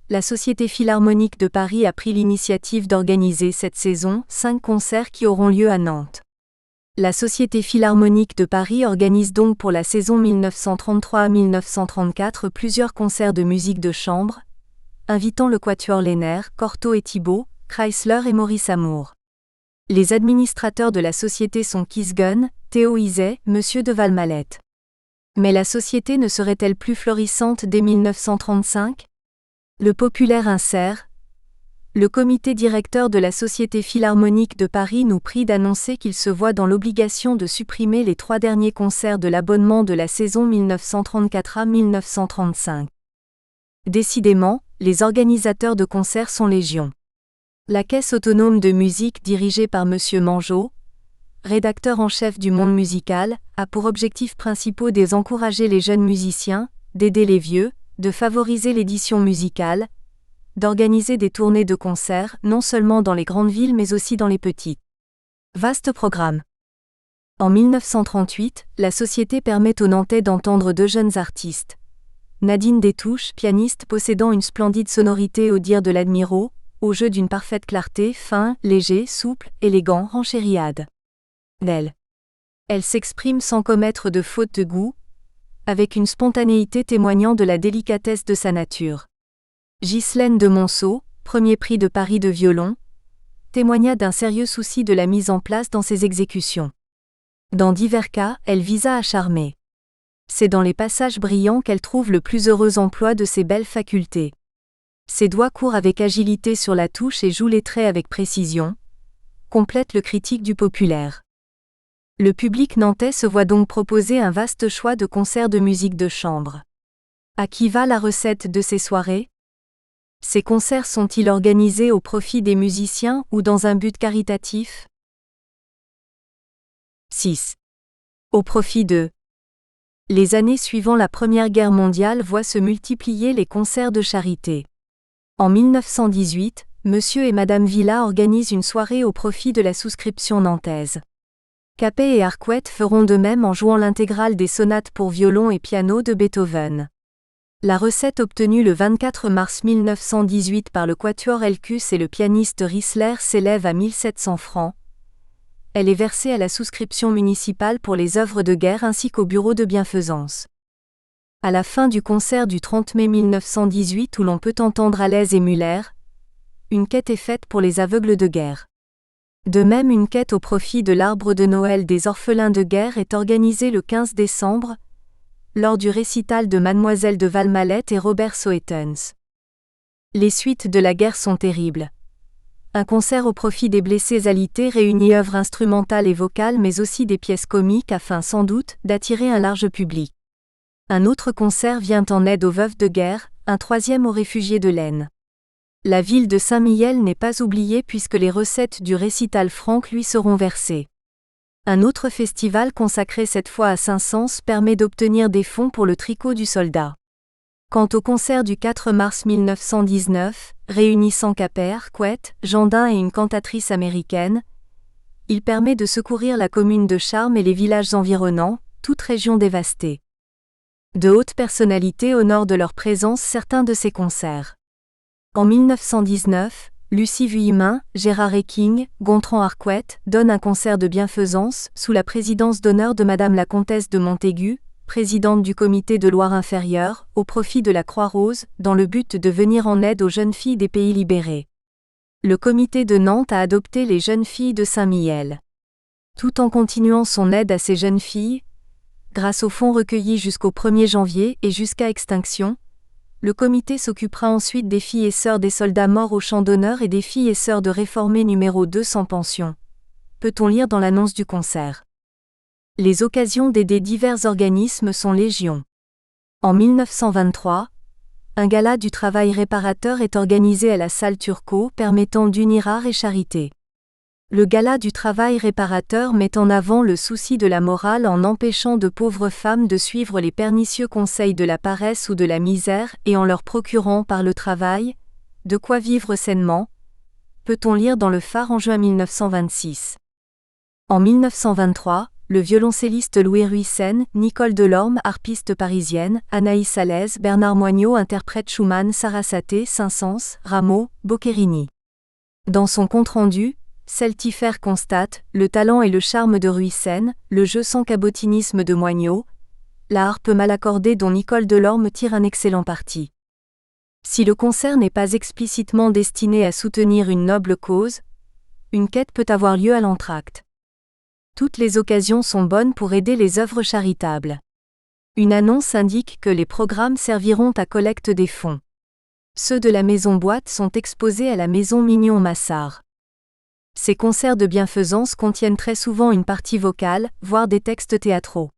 la Société Philharmonique de Paris a pris l'initiative d'organiser cette saison 5 concerts qui auront lieu à Nantes. La Société Philharmonique de Paris organise donc pour la saison 1933-1934 plusieurs concerts de musique de chambre, invitant le quatuor Lehner, Cortot et Thibault, Chrysler et Maurice Amour. Les administrateurs de la société sont Kees Gunn, Théo Izet, Monsieur de Valmalette. Mais la société ne serait-elle plus florissante dès 1935 ? Le populaire insère. Le comité directeur de la Société Philharmonique de Paris nous prie d'annoncer qu'il se voit dans l'obligation de supprimer les 3 derniers concerts de l'abonnement de la saison 1934 à 1935. Décidément, les organisateurs de concerts sont légion. La Caisse autonome de musique dirigée par M. Mangeot, rédacteur en chef du Monde musical, a pour objectifs principaux d'encourager les jeunes musiciens, d'aider les vieux, de favoriser l'édition musicale, d'organiser des tournées de concerts, non seulement dans les grandes villes mais aussi dans les petites. Vaste programme. En 1938, la société permet aux Nantais d'entendre 2 jeunes artistes. Nadine Détouche, pianiste possédant une splendide sonorité au dire de l'Admirault, au jeu d'une parfaite clarté, fin, léger, souple, élégant, renchériade. Elle s'exprime sans commettre de faute de goût, avec une spontanéité témoignant de la délicatesse de sa nature. Ghislaine de Monceau, premier prix de Paris de violon, témoigna d'un sérieux souci de la mise en place dans ses exécutions. Dans divers cas, elle visa à charmer. C'est dans les passages brillants qu'elle trouve le plus heureux emploi de ses belles facultés. Ses doigts courent avec agilité sur la touche et jouent les traits avec précision, complète le critique du populaire. Le public nantais se voit donc proposer un vaste choix de concerts de musique de chambre. À qui va la recette de ces soirées ? Ces concerts sont-ils organisés au profit des musiciens ou dans un but caritatif ? 6. Au profit de. Les années suivant la Première Guerre mondiale voient se multiplier les concerts de charité. En 1918, Monsieur et Madame Villa organisent une soirée au profit de la souscription nantaise. Capet et Arcuette feront de même en jouant l'intégrale des sonates pour violon et piano de Beethoven. La recette obtenue le 24 mars 1918 par le quatuor Elkus et le pianiste Rissler s'élève à 1700 francs. Elle est versée à la souscription municipale pour les œuvres de guerre ainsi qu'au bureau de bienfaisance. À la fin du concert du 30 mai 1918 où l'on peut entendre Alès et Muller, une quête est faite pour les aveugles de guerre. De même, une quête au profit de l'arbre de Noël des orphelins de guerre est organisée le 15 décembre, lors du récital de Mademoiselle de Valmalette et Robert Soetens. Les suites de la guerre sont terribles. Un concert au profit des blessés alités réunit œuvres instrumentales et vocales mais aussi des pièces comiques afin sans doute d'attirer un large public. Un autre concert vient en aide aux veuves de guerre, un 3e aux réfugiés de l'Aisne. La ville de Saint-Mihiel n'est pas oubliée puisque les recettes du récital franc lui seront versées. Un autre festival consacré cette fois à Saint-Saëns permet d'obtenir des fonds pour le tricot du soldat. Quant au concert du 4 mars 1919, réunissant Capet, Arcuette, Gendin et une cantatrice américaine, il permet de secourir la commune de Charmes et les villages environnants, toute région dévastée. De hautes personnalités honorent de leur présence certains de ces concerts. En 1919, Lucie Vuillemin, Gérard Eking, Gontran Arcuette donnent un concert de bienfaisance sous la présidence d'honneur de Madame la Comtesse de Montaigu, présidente du comité de Loire-Inférieure, au profit de la Croix-Rose, dans le but de venir en aide aux jeunes filles des pays libérés. Le comité de Nantes a adopté les jeunes filles de Saint-Mihiel. Tout en continuant son aide à ces jeunes filles, grâce aux fonds recueillis jusqu'au 1er janvier et jusqu'à extinction, le comité s'occupera ensuite des filles et sœurs des soldats morts au champ d'honneur et des filles et sœurs de réformés numéro 2 sans pension. Peut-on lire dans l'annonce du concert. Les occasions d'aider divers organismes sont légion. En 1923, un gala du travail réparateur est organisé à la salle Turcot permettant d'unir art et charité. Le gala du travail réparateur met en avant le souci de la morale en empêchant de pauvres femmes de suivre les pernicieux conseils de la paresse ou de la misère et en leur procurant par le travail de quoi vivre sainement, peut-on lire dans le Phare en juin 1926. En 1923, le violoncelliste Louis Ruissen, Nicole Delorme, harpiste parisienne, Anaïs Alès, Bernard Moignot interprètent Schumann, Sarasate, Saint-Saëns, Rameau, Boccherini. Dans son compte-rendu, Celtifère constate le talent et le charme de Ruissen, le jeu sans cabotinisme de Moignot, la harpe mal accordée dont Nicole Delorme tire un excellent parti. Si le concert n'est pas explicitement destiné à soutenir une noble cause, une quête peut avoir lieu à l'entracte. Toutes les occasions sont bonnes pour aider les œuvres charitables. Une annonce indique que les programmes serviront à collecte des fonds. Ceux de la Maison Boîte sont exposés à la Maison Mignon-Massard. Ces concerts de bienfaisance contiennent très souvent une partie vocale, voire des textes théâtraux.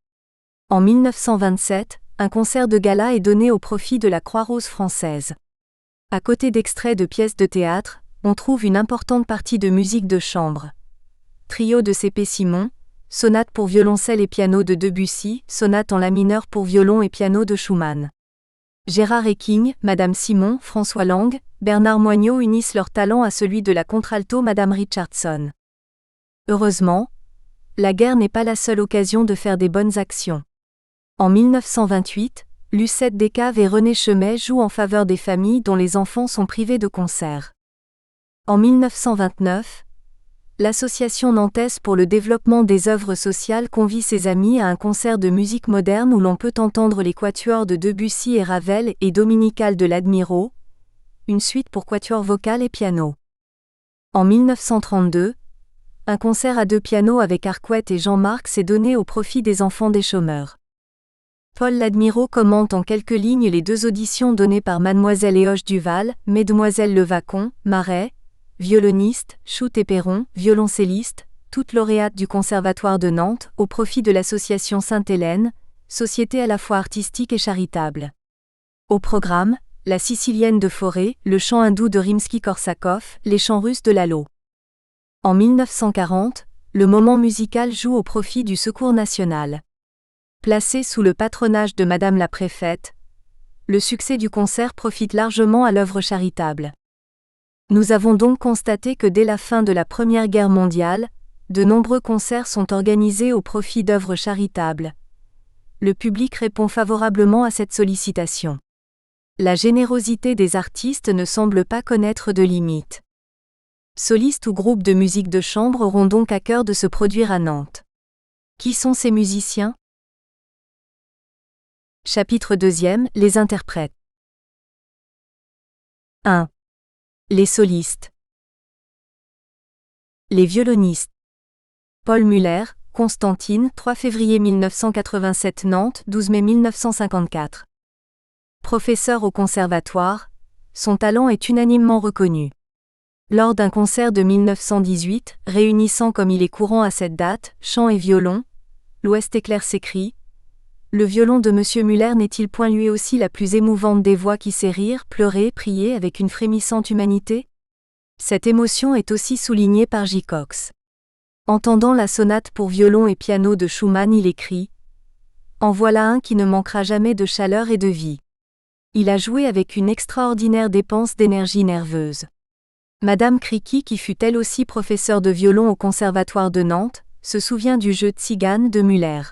En 1927, un concert de gala est donné au profit de la Croix-Rouge française. À côté d'extraits de pièces de théâtre, on trouve une importante partie de musique de chambre. Trio de C.P. Simon, sonate pour violoncelle et piano de Debussy, sonate en la mineur pour violon et piano de Schumann. Gérard Ecking, Madame Simon, François Lang, Bernard Moignot unissent leur talent à celui de la contralto Madame Richardson. Heureusement, la guerre n'est pas la seule occasion de faire des bonnes actions. En 1928, Lucette Descaves et René Chemet jouent en faveur des familles dont les enfants sont privés de concerts. En 1929, l'Association nantaise pour le développement des œuvres sociales convie ses amis à un concert de musique moderne où l'on peut entendre les quatuors de Debussy et Ravel et Dominical de l'Admirault, une suite pour quatuor vocal et piano. En 1932, un concert à deux pianos avec Arcueil et Jean Marx est donné au profit des enfants des chômeurs. Paul l'Admirault commente en quelques lignes les deux auditions données par Mademoiselle Éoge Duval, Mesdemoiselles Levacon, Marais, violoniste, Choute et Perron, violoncelliste, toutes lauréates du Conservatoire de Nantes, au profit de l'association Sainte-Hélène, société à la fois artistique et charitable. Au programme, la Sicilienne de Fauré, le chant hindou de Rimsky-Korsakov, les chants russes de Lalo. En 1940, le moment musical joue au profit du Secours national. Placé sous le patronage de Madame la Préfète, le succès du concert profite largement à l'œuvre charitable. Nous avons donc constaté que dès la fin de la Première Guerre mondiale, de nombreux concerts sont organisés au profit d'œuvres charitables. Le public répond favorablement à cette sollicitation. La générosité des artistes ne semble pas connaître de limite. Solistes ou groupes de musique de chambre auront donc à cœur de se produire à Nantes. Qui sont ces musiciens ? Chapitre 2, les interprètes. 1. Les solistes. Les violonistes. Paul Muller, Constantine, 3 février 1987 Nantes, 12 mai 1954. Professeur au conservatoire, son talent est unanimement reconnu. Lors d'un concert de 1918, réunissant comme il est courant à cette date, chant et violon, l'Ouest éclair s'écrie « Le violon de Monsieur Muller n'est-il point lui aussi la plus émouvante des voix qui sait rire, pleurer, prier avec une frémissante humanité ?» Cette émotion est aussi soulignée par J. Cox. Entendant la sonate pour violon et piano de Schumann, il écrit « En voilà un qui ne manquera jamais de chaleur et de vie. Il a joué avec une extraordinaire dépense d'énergie nerveuse. » Madame Criqui, qui fut elle aussi professeure de violon au Conservatoire de Nantes, se souvient du jeu Tzigane de Muller.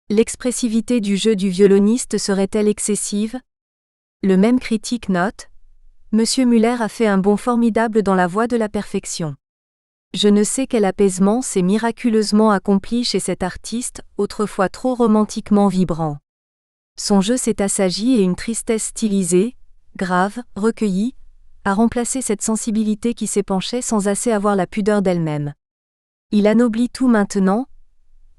L'expressivité du jeu du violoniste serait-elle excessive ? Le même critique note « Monsieur Muller a fait un bond formidable dans la voie de la perfection. Je ne sais quel apaisement s'est miraculeusement accompli chez cet artiste, autrefois trop romantiquement vibrant. Son jeu s'est assagi et une tristesse stylisée, grave, recueillie, a remplacé cette sensibilité qui s'épanchait sans assez avoir la pudeur d'elle-même. Il anoblit tout maintenant,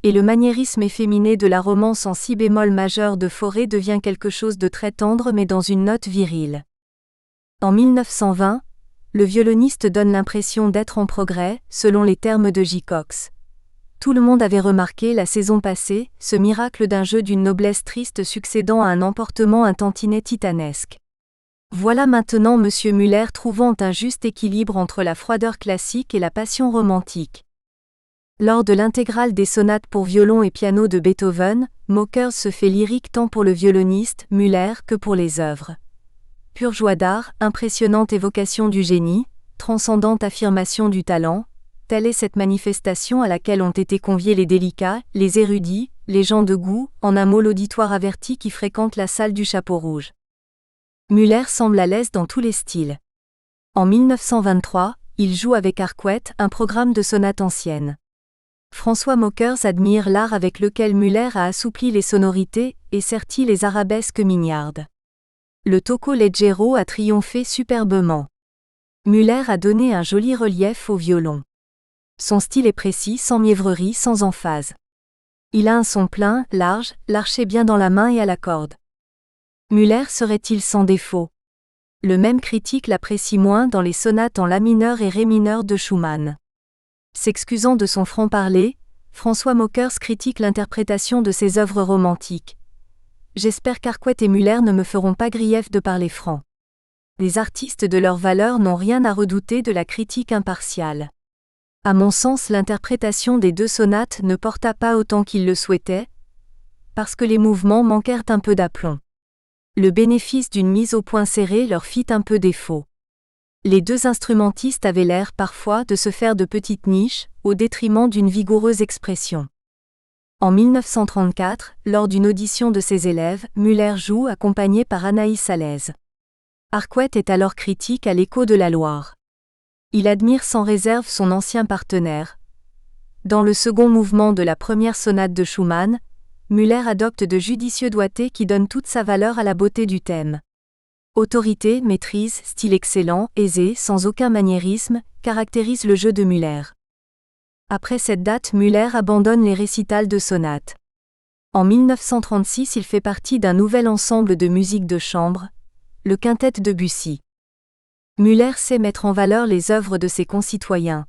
et le maniérisme efféminé de la romance en si bémol majeur de Fauré devient quelque chose de très tendre mais dans une note virile. En 1920, le violoniste donne l'impression d'être en progrès, selon les termes de J. Cox. Tout le monde avait remarqué la saison passée, ce miracle d'un jeu d'une noblesse triste succédant à un emportement un tantinet titanesque. Voilà maintenant Monsieur Muller trouvant un juste équilibre entre la froideur classique et la passion romantique. Lors de l'intégrale des sonates pour violon et piano de Beethoven, Mockers se fait lyrique tant pour le violoniste, Muller, que pour les œuvres. Pure joie d'art, impressionnante évocation du génie, transcendante affirmation du talent, telle est cette manifestation à laquelle ont été conviés les délicats, les érudits, les gens de goût, en un mot l'auditoire averti qui fréquente la salle du Chapeau rouge. Muller semble à l'aise dans tous les styles. En 1923, Il joue avec Arcuette, un programme de sonates anciennes. François Mockers admire l'art avec lequel Muller a assoupli les sonorités et serti les arabesques mignardes. Le tocco leggero a triomphé superbement. Muller a donné un joli relief au violon. Son style est précis, sans mièvrerie, sans emphase. Il a un son plein, large, l'archet bien dans la main et à la corde. Muller serait-il sans défaut? Le même critique l'apprécie moins dans les sonates en la mineur et ré mineur de Schumann. S'excusant de son franc-parler, François Mockers critique l'interprétation de ses œuvres romantiques. J'espère qu'Arcuette et Muller ne me feront pas grief de parler franc. Les artistes de leur valeur n'ont rien à redouter de la critique impartiale. À mon sens, l'interprétation des deux sonates ne porta pas autant qu'ils le souhaitaient, parce que les mouvements manquèrent un peu d'aplomb. Le bénéfice d'une mise au point serrée leur fit un peu défaut. Les deux instrumentistes avaient l'air parfois de se faire de petites niches, au détriment d'une vigoureuse expression. En 1934, lors d'une audition de ses élèves, Muller joue accompagné par Anaïs Salez. Arcuette est alors critique à l'Écho de la Loire. Il admire sans réserve son ancien partenaire. Dans le second mouvement de la première sonate de Schumann, Muller adopte de judicieux doigtés qui donnent toute sa valeur à la beauté du thème. Autorité, maîtrise, style excellent, aisé, sans aucun maniérisme, caractérisent le jeu de Muller. Après cette date, Muller abandonne les récitals de sonates. En 1936, il fait partie d'un nouvel ensemble de musique de chambre, le Quintet Debussy. Muller sait mettre en valeur les œuvres de ses concitoyens.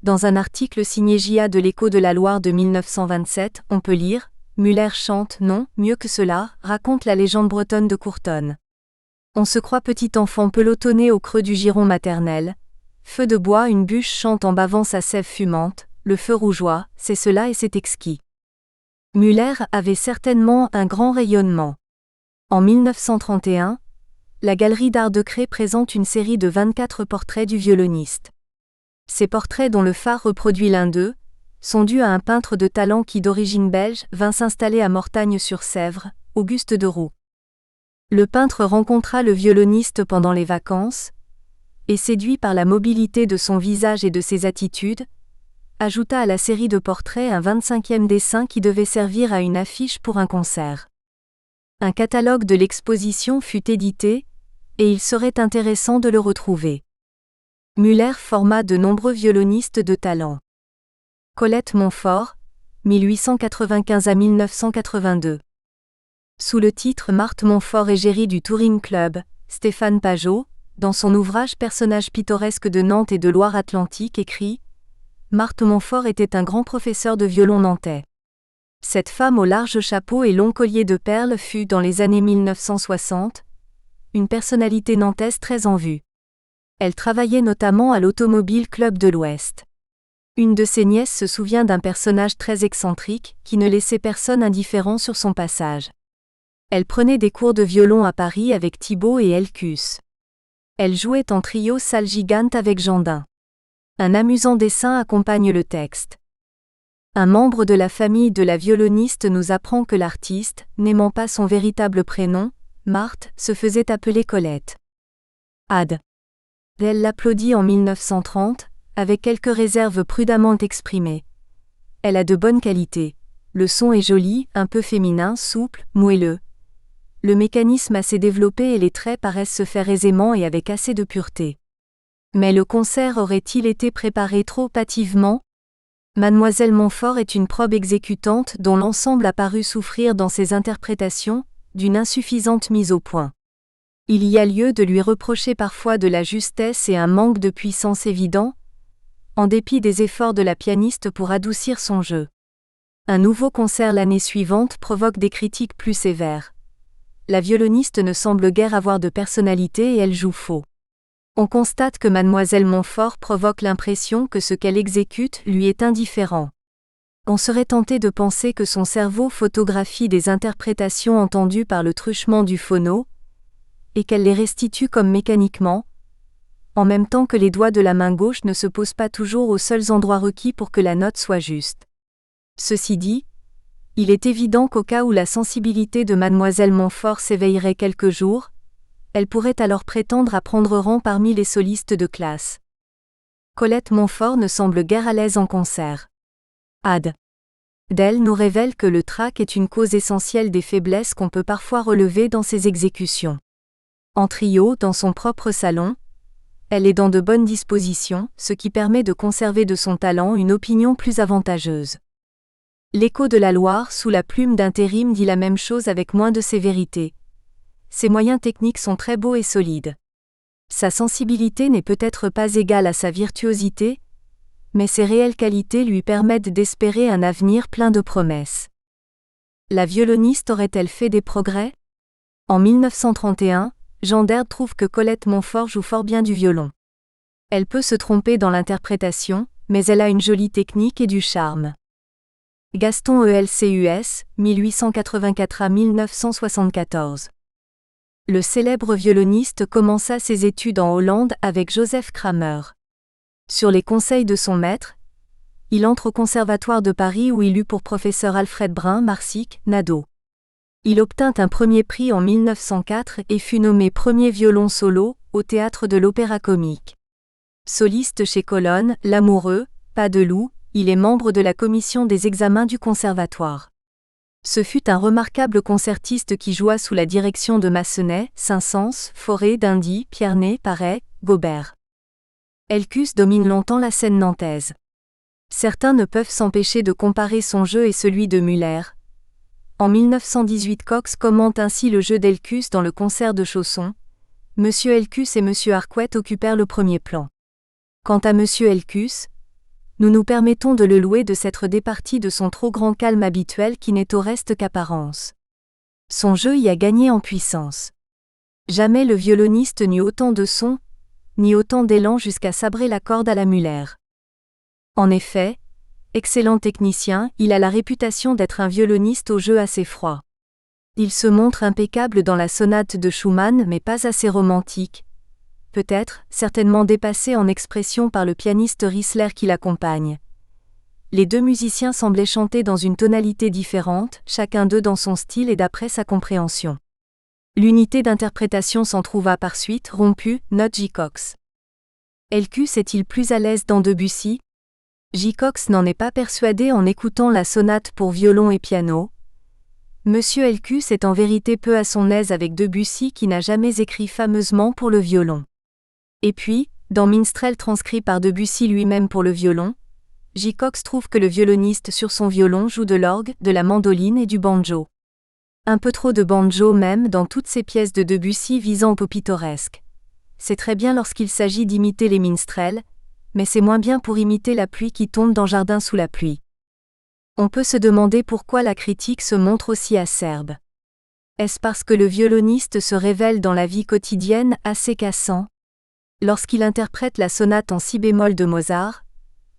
Dans un article signé J.A. de l'Écho de la Loire de 1927, on peut lire « Muller chante, non, mieux que cela, raconte la légende bretonne de Courtonne. On se croit petit enfant pelotonné au creux du giron maternel. Feu de bois, une bûche chante en bavant sa sève fumante, le feu rougeois, c'est cela et c'est exquis. » Muller avait certainement un grand rayonnement. En 1931, la Galerie d'Art de Cré présente une série de 24 portraits du violoniste. Ces portraits, dont le phare reproduit l'un d'eux, sont dus à un peintre de talent qui, d'origine belge, vint s'installer à Mortagne-sur-Sèvre, Auguste de Roux. Le peintre rencontra le violoniste pendant les vacances, et séduit par la mobilité de son visage et de ses attitudes, ajouta à la série de portraits un 25e dessin qui devait servir à une affiche pour un concert. Un catalogue de l'exposition fut édité, et il serait intéressant de le retrouver. Muller forma de nombreux violonistes de talent. Colette Montfort, 1895 à 1982. Sous le titre Marthe Montfort égérie du Touring Club, Stéphane Pajot, dans son ouvrage Personnages pittoresques de Nantes et de Loire-Atlantique, écrit « Marthe Montfort était un grand professeur de violon nantais. Cette femme au large chapeau et long collier de perles fut, dans les années 1960, une personnalité nantaise très en vue. Elle travaillait notamment à l'Automobile Club de l'Ouest. Une de ses nièces se souvient d'un personnage très excentrique, qui ne laissait personne indifférent sur son passage. Elle prenait des cours de violon à Paris avec Thibaut et Elkus. Elle jouait en trio salle gigante avec Gendin. Un amusant dessin accompagne le texte. Un membre de la famille de la violoniste nous apprend que l'artiste, n'aimant pas son véritable prénom, Marthe, se faisait appeler Colette. Ad. Elle l'applaudit en 1930, avec quelques réserves prudemment exprimées. Elle a de bonnes qualités. Le son est joli, un peu féminin, souple, moelleux. Le mécanisme assez développé et les traits paraissent se faire aisément et avec assez de pureté. Mais le concert aurait-il été préparé trop hâtivement? Mademoiselle Montfort est une probe exécutante dont l'ensemble a paru souffrir dans ses interprétations, d'une insuffisante mise au point. Il y a lieu de lui reprocher parfois de la justesse et un manque de puissance évident, en dépit des efforts de la pianiste pour adoucir son jeu. Un nouveau concert l'année suivante provoque des critiques plus sévères. La violoniste ne semble guère avoir de personnalité et elle joue faux. On constate que Mademoiselle Montfort provoque l'impression que ce qu'elle exécute lui est indifférent. On serait tenté de penser que son cerveau photographie des interprétations entendues par le truchement du phono, et qu'elle les restitue comme mécaniquement, en même temps que les doigts de la main gauche ne se posent pas toujours aux seuls endroits requis pour que la note soit juste. Ceci dit, il est évident qu'au cas où la sensibilité de Mademoiselle Montfort s'éveillerait quelques jours, elle pourrait alors prétendre à prendre rang parmi les solistes de classe. Colette Montfort ne semble guère à l'aise en concert. Adèle nous révèle que le trac est une cause essentielle des faiblesses qu'on peut parfois relever dans ses exécutions. En trio, dans son propre salon, elle est dans de bonnes dispositions, ce qui permet de conserver de son talent une opinion plus avantageuse. L'Écho de la Loire sous la plume d'intérim dit la même chose avec moins de sévérité. Ses moyens techniques sont très beaux et solides. Sa sensibilité n'est peut-être pas égale à sa virtuosité, mais ses réelles qualités lui permettent d'espérer un avenir plein de promesses. La violoniste aurait-elle fait des progrès ? En 1931, Jean Derde trouve que Colette Montfort joue fort bien du violon. Elle peut se tromper dans l'interprétation, mais elle a une jolie technique et du charme. Gaston Elcus, 1884 à 1974. Le célèbre violoniste commença ses études en Hollande avec Joseph Kramer. Sur les conseils de son maître, il entre au Conservatoire de Paris où il eut pour professeur Alfred Brun-Marsic, Nadeau. Il obtint un premier prix en 1904 et fut nommé premier violon solo au Théâtre de l'Opéra-Comique. Soliste chez Colonne, Lamoureux, Padeloup, il est membre de la commission des examens du Conservatoire. Ce fut un remarquable concertiste qui joua sous la direction de Massenet, Saint-Saëns, Fauré, d'Indy, Pierney, Paret, Gaubert. Elcus domine longtemps la scène nantaise. Certains ne peuvent s'empêcher de comparer son jeu et celui de Muller. En 1918, Cox commente ainsi le jeu d'Elcus dans le concert de Chausson. M. Elcus et M. Arquette occupèrent le premier plan. Quant à M. Elcus, nous nous permettons de le louer de s'être départi de son trop grand calme habituel qui n'est au reste qu'apparence. Son jeu y a gagné en puissance. Jamais le violoniste n'eut autant de son, ni autant d'élan jusqu'à sabrer la corde à la Muller. En effet, excellent technicien, il a la réputation d'être un violoniste au jeu assez froid. Il se montre impeccable dans la sonate de Schumann mais pas assez romantique. Peut-être, certainement dépassé en expression par le pianiste Riesler qui l'accompagne. Les deux musiciens semblaient chanter dans une tonalité différente, chacun d'eux dans son style et d'après sa compréhension. L'unité d'interprétation s'en trouva par suite rompue, note J. Cox. Elcus est-il plus à l'aise dans Debussy ? J. Cox n'en est pas persuadé en écoutant la sonate pour violon et piano. Monsieur Elcus est en vérité peu à son aise avec Debussy qui n'a jamais écrit fameusement pour le violon. Et puis, dans Minstrel transcrit par Debussy lui-même pour le violon, J. Cox trouve que le violoniste sur son violon joue de l'orgue, de la mandoline et du banjo. Un peu trop de banjo même dans toutes ces pièces de Debussy visant au pittoresque. C'est très bien lorsqu'il s'agit d'imiter les minstrels, mais c'est moins bien pour imiter la pluie qui tombe dans Jardin sous la pluie. On peut se demander pourquoi la critique se montre aussi acerbe. Est-ce parce que le violoniste se révèle dans la vie quotidienne assez cassant ? Lorsqu'il interprète la sonate en si bémol de Mozart,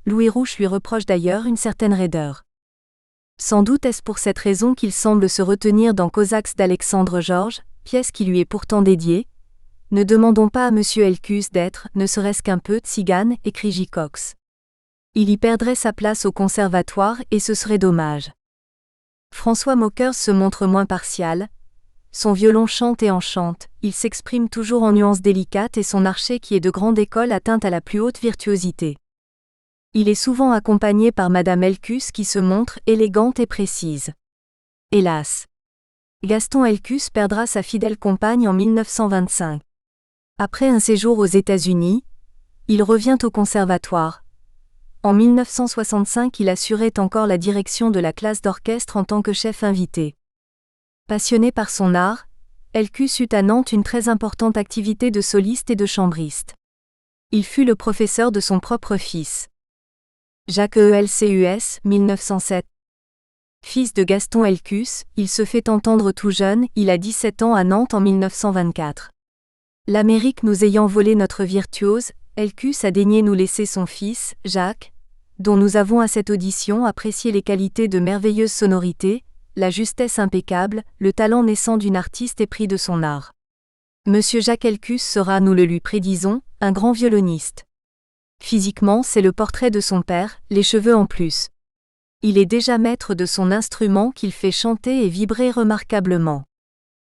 Louis Rouch lui reproche d'ailleurs une certaine raideur. Sans doute est-ce pour cette raison qu'il semble se retenir dans Cosaques d'Alexandre Georges, pièce qui lui est pourtant dédiée. Ne demandons pas à M. Elcus d'être, ne serait-ce qu'un peu, tzigane, écrit J. Cox. Il y perdrait sa place au conservatoire et ce serait dommage. François Mockers se montre moins partial. Son violon chante et enchante, il s'exprime toujours en nuances délicates et son archet qui est de grande école atteint à la plus haute virtuosité. Il est souvent accompagné par Madame Elcus qui se montre élégante et précise. Hélas, Gaston Elcus perdra sa fidèle compagne en 1925. Après un séjour aux États-Unis, il revient au conservatoire. En 1965, il assurait encore la direction de la classe d'orchestre en tant que chef invité. Passionné par son art, Elcus eut à Nantes une très importante activité de soliste et de chambriste. Il fut le professeur de son propre fils. Jacques Elcus, 1907. Fils de Gaston Elcus, il se fait entendre tout jeune, il a 17 ans à Nantes en 1924. L'Amérique nous ayant volé notre virtuose, Elcus a daigné nous laisser son fils, Jacques, dont nous avons à cette audition apprécié les qualités de merveilleuse sonorité, la justesse impeccable, le talent naissant d'une artiste épris de son art. Monsieur Jacques Elcus sera, nous le lui prédisons, un grand violoniste. Physiquement, c'est le portrait de son père, les cheveux en plus. Il est déjà maître de son instrument qu'il fait chanter et vibrer remarquablement.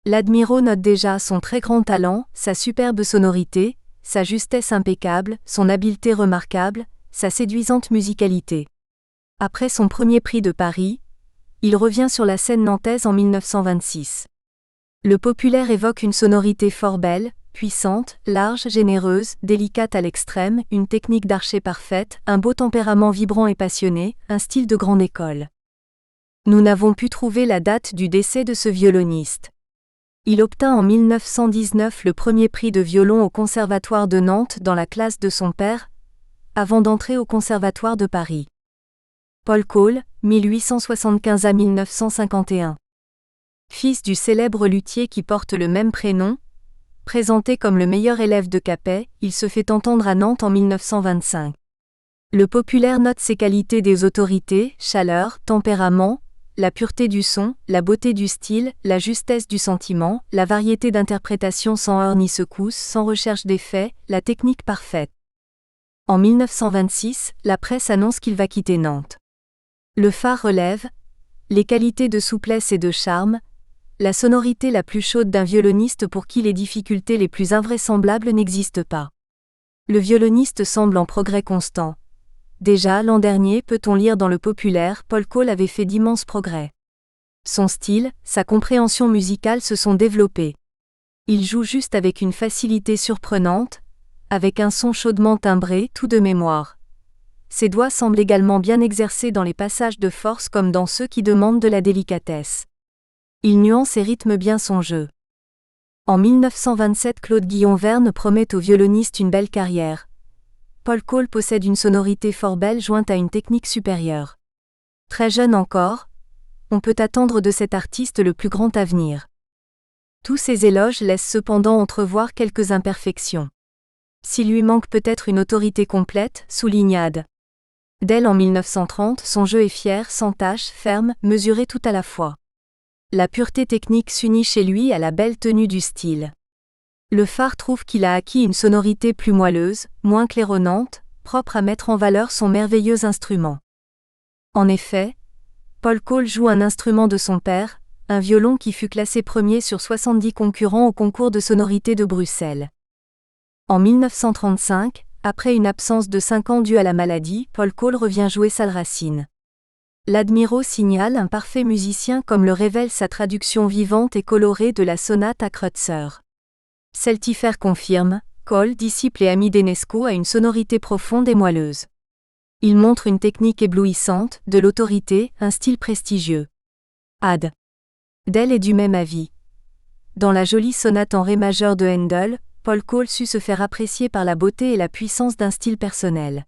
L'Admirault note déjà son très grand talent, sa superbe sonorité, sa justesse impeccable, son habileté remarquable, sa séduisante musicalité. Après son premier prix de Paris, il revient sur la scène nantaise en 1926. Le populaire évoque une sonorité fort belle, puissante, large, généreuse, délicate à l'extrême, une technique d'archer parfaite, un beau tempérament vibrant et passionné, un style de grande école. Nous n'avons pu trouver la date du décès de ce violoniste. Il obtint en 1919 le premier prix de violon au Conservatoire de Nantes dans la classe de son père, avant d'entrer au Conservatoire de Paris. Paul Cole, 1875 à 1951. Fils du célèbre luthier qui porte le même prénom, présenté comme le meilleur élève de Capet, il se fait entendre à Nantes en 1925. Le populaire note ses qualités des autorités, chaleur, tempérament, la pureté du son, la beauté du style, la justesse du sentiment, la variété d'interprétation sans heurts ni secousses, sans recherche d'effets, la technique parfaite. En 1926, la presse annonce qu'il va quitter Nantes. Le phare relève les qualités de souplesse et de charme, la sonorité la plus chaude d'un violoniste pour qui les difficultés les plus invraisemblables n'existent pas. Le violoniste semble en progrès constant. Déjà l'an dernier, peut-on lire dans le populaire, Paul Cole avait fait d'immenses progrès. Son style, sa compréhension musicale se sont développés. Il joue juste avec une facilité surprenante, avec un son chaudement timbré, tout de mémoire. Ses doigts semblent également bien exercés dans les passages de force comme dans ceux qui demandent de la délicatesse. Il nuance et rythme bien son jeu. En 1927, Claude-Guillaume Verne promet au violoniste une belle carrière. Paul Cole possède une sonorité fort belle jointe à une technique supérieure. Très jeune encore, on peut attendre de cet artiste le plus grand avenir. Tous ces éloges laissent cependant entrevoir quelques imperfections. S'il lui manque peut-être une autorité complète, souligne Ad. Dès en 1930, son jeu est fier, sans tache, ferme, mesuré tout à la fois. La pureté technique s'unit chez lui à la belle tenue du style. Le phare trouve qu'il a acquis une sonorité plus moelleuse, moins claironnante, propre à mettre en valeur son merveilleux instrument. En effet, Paul Cole joue un instrument de son père, un violon qui fut classé premier sur 70 concurrents au concours de sonorité de Bruxelles. En 1935, après une absence de 5 ans due à la maladie, Paul Cole revient jouer Salracine. L'Admirault signale un parfait musicien comme le révèle sa traduction vivante et colorée de la sonate à Kreutzer. Celtifer confirme, Cole, disciple et ami d'Enesco, a une sonorité profonde et moelleuse. Il montre une technique éblouissante, de l'autorité, un style prestigieux. Ad. Dell est du même avis. Dans la jolie sonate en ré majeur de Handel, Paul Cole sut se faire apprécier par la beauté et la puissance d'un style personnel.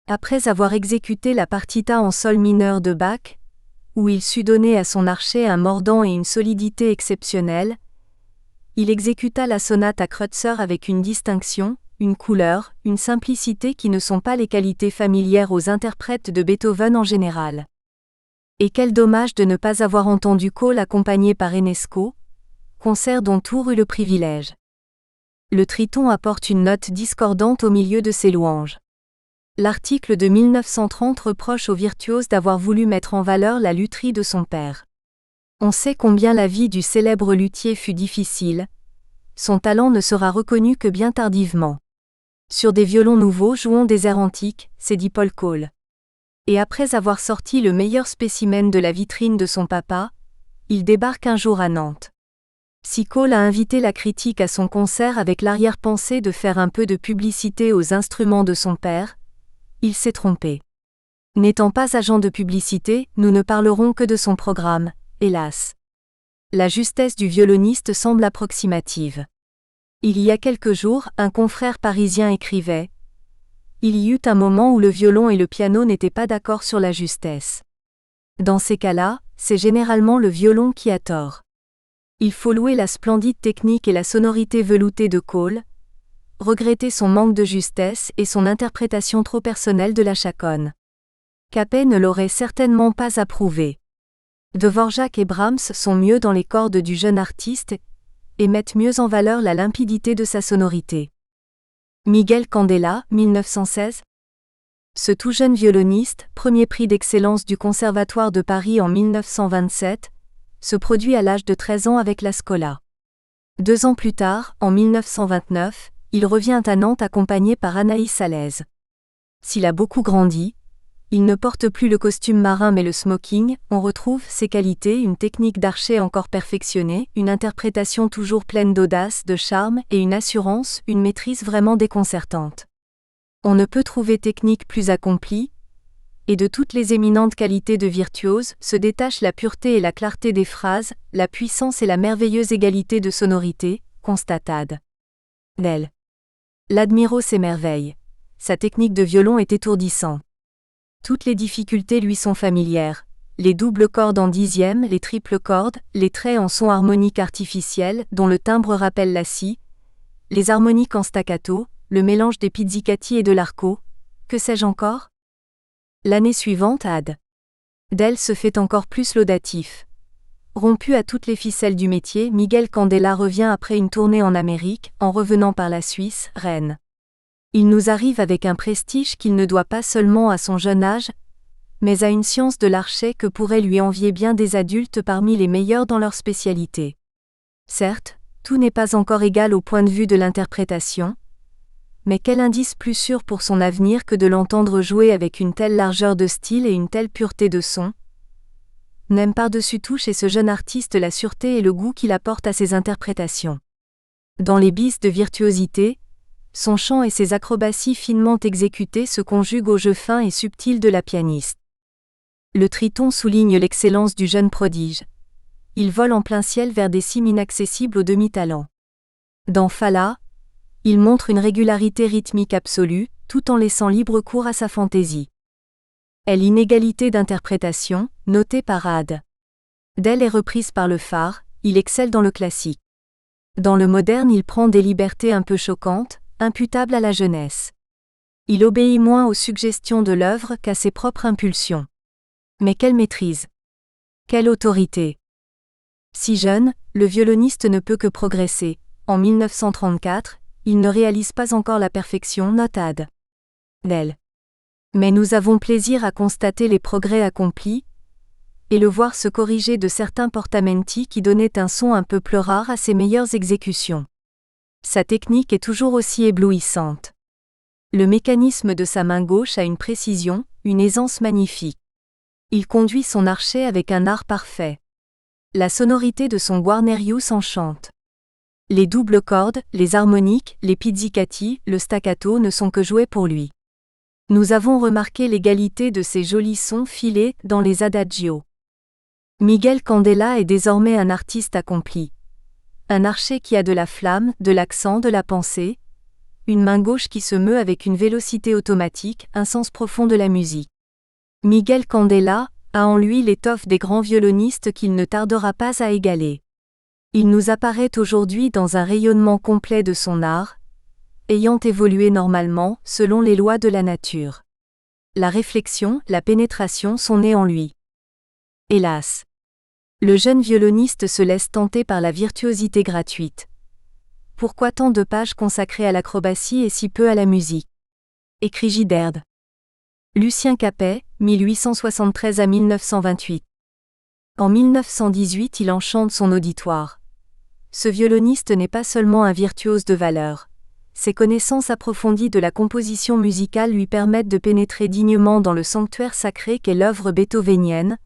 Après avoir exécuté la partita en sol mineur de Bach, où il sut donner à son archet un mordant et une solidité exceptionnelle, il exécuta la sonate à Kreutzer avec une distinction, une couleur, une simplicité qui ne sont pas les qualités familières aux interprètes de Beethoven en général. Et quel dommage de ne pas avoir entendu Cole accompagné par Enesco, concert dont Tours eut le privilège. Le triton apporte une note discordante au milieu de ses louanges. L'article de 1930 reproche au virtuose d'avoir voulu mettre en valeur la lutherie de son père. On sait combien la vie du célèbre luthier fut difficile. Son talent ne sera reconnu que bien tardivement. Sur des violons nouveaux jouons des airs antiques, s'est dit Paul Cole. Et après avoir sorti le meilleur spécimen de la vitrine de son papa, il débarque un jour à Nantes. Si Cole a invité la critique à son concert avec l'arrière-pensée de faire un peu de publicité aux instruments de son père, il s'est trompé. N'étant pas agent de publicité, nous ne parlerons que de son programme, hélas. La justesse du violoniste semble approximative. Il y a quelques jours, un confrère parisien écrivait « Il y eut un moment où le violon et le piano n'étaient pas d'accord sur la justesse. Dans ces cas-là, c'est généralement le violon qui a tort. Il faut louer la splendide technique et la sonorité veloutée de Cole, regretter son manque de justesse et son interprétation trop personnelle de la chaconne. Capet ne l'aurait certainement pas approuvé. Dvorak et Brahms sont mieux dans les cordes du jeune artiste et mettent mieux en valeur la limpidité de sa sonorité. » Miguel Candela, 1916. Ce tout jeune violoniste, premier prix d'excellence du Conservatoire de Paris en 1927, se produit à l'âge de 13 ans avec la Schola. 2 ans plus tard, en 1929, il revient à Nantes accompagné par Anaïs Salaise. S'il a beaucoup grandi, il ne porte plus le costume marin mais le smoking, on retrouve ses qualités, une technique d'archer encore perfectionnée, une interprétation toujours pleine d'audace, de charme et une assurance, une maîtrise vraiment déconcertante. On ne peut trouver technique plus accomplie, et de toutes les éminentes qualités de virtuose se détachent la pureté et la clarté des phrases, la puissance et la merveilleuse égalité de sonorité, constate Adèle. L'admiro s'émerveille. Sa technique de violon est étourdissante. Toutes les difficultés lui sont familières. Les doubles cordes en dixième, les triples cordes, les traits en son harmonique artificiel, dont le timbre rappelle la scie, les harmoniques en staccato, le mélange des pizzicati et de l'arco, que sais-je encore? L'année suivante, Adèle se fait encore plus laudatif. Rompu à toutes les ficelles du métier, Miguel Candela revient après une tournée en Amérique, en revenant par la Suisse, Rennes. Il nous arrive avec un prestige qu'il ne doit pas seulement à son jeune âge, mais à une science de l'archet que pourraient lui envier bien des adultes parmi les meilleurs dans leur spécialité. Certes, tout n'est pas encore égal au point de vue de l'interprétation, mais quel indice plus sûr pour son avenir que de l'entendre jouer avec une telle largeur de style et une telle pureté de son? N'aime par-dessus tout chez ce jeune artiste la sûreté et le goût qu'il apporte à ses interprétations. Dans les bis de virtuosité, son chant et ses acrobaties finement exécutées se conjuguent au jeu fin et subtil de la pianiste. Le triton souligne l'excellence du jeune prodige. Il vole en plein ciel vers des cimes inaccessibles aux demi-talents. Dans Fala, il montre une régularité rythmique absolue, tout en laissant libre cours à sa fantaisie. L'inégalité d'interprétation, notée par Adèle est reprise par le phare, il excelle dans le classique. Dans le moderne, il prend des libertés un peu choquantes, imputables à la jeunesse. Il obéit moins aux suggestions de l'œuvre qu'à ses propres impulsions. Mais quelle maîtrise! Quelle autorité! Si jeune, le violoniste ne peut que progresser. En 1934, il ne réalise pas encore la perfection, note Adèle. Mais nous avons plaisir à constater les progrès accomplis, et le voir se corriger de certains portamenti qui donnaient un son un peu plus rare à ses meilleures exécutions. Sa technique est toujours aussi éblouissante. Le mécanisme de sa main gauche a une précision, une aisance magnifique. Il conduit son archet avec un art parfait. La sonorité de son guarnerius enchante. Les doubles cordes, les harmoniques, les pizzicati, le staccato ne sont que joués pour lui. Nous avons remarqué l'égalité de ces jolis sons filés dans les adagios. Miguel Candela est désormais un artiste accompli. Un archet qui a de la flamme, de l'accent, de la pensée, une main gauche qui se meut avec une vélocité automatique, un sens profond de la musique. Miguel Candela a en lui l'étoffe des grands violonistes qu'il ne tardera pas à égaler. Il nous apparaît aujourd'hui dans un rayonnement complet de son art, ayant évolué normalement selon les lois de la nature. La réflexion, la pénétration sont nées en lui. Hélas, le jeune violoniste se laisse tenter par la virtuosité gratuite. Pourquoi tant de pages consacrées à l'acrobatie et si peu à la musique? Écrit Giderd. Lucien Capet, 1873 à 1928. En 1918, il enchante son auditoire. Ce violoniste n'est pas seulement un virtuose de valeur. Ses connaissances approfondies de la composition musicale lui permettent de pénétrer dignement dans le sanctuaire sacré qu'est l'œuvre beethovenienne.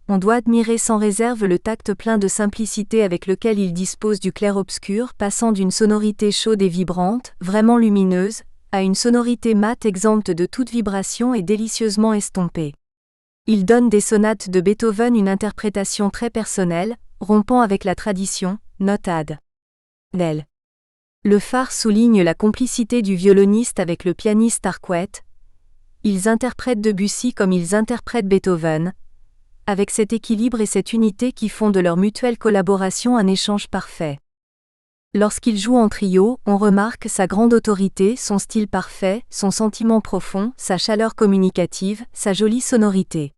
On doit admirer sans réserve le tact plein de simplicité avec lequel il dispose du clair-obscur, passant d'une sonorité chaude et vibrante, vraiment lumineuse, à une sonorité mate exempte de toute vibration et délicieusement estompée. Il donne des sonates de Beethoven une interprétation très personnelle, rompant avec la tradition, note Adèle. Le phare souligne la complicité du violoniste avec le pianiste Arcuette. Ils interprètent Debussy comme ils interprètent Beethoven, avec cet équilibre et cette unité qui font de leur mutuelle collaboration un échange parfait. Lorsqu'il joue en trio, on remarque sa grande autorité, son style parfait, son sentiment profond, sa chaleur communicative, sa jolie sonorité.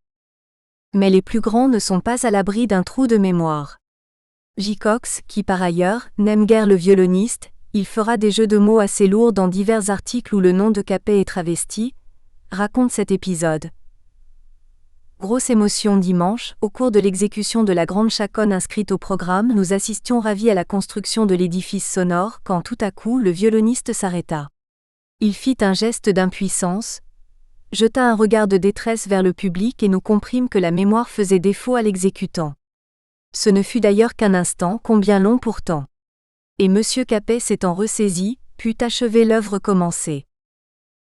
Mais les plus grands ne sont pas à l'abri d'un trou de mémoire. J. Cox, qui par ailleurs n'aime guère le violoniste, il fera des jeux de mots assez lourds dans divers articles où le nom de Capet est travesti, raconte cet épisode. Grosse émotion dimanche, au cours de l'exécution de la grande chaconne inscrite au programme, nous assistions ravis à la construction de l'édifice sonore quand tout à coup le violoniste s'arrêta. Il fit un geste d'impuissance, jeta un regard de détresse vers le public et nous comprîmes que la mémoire faisait défaut à l'exécutant. Ce ne fut d'ailleurs qu'un instant, combien long pourtant. Et M. Capet s'étant ressaisi, put achever l'œuvre commencée.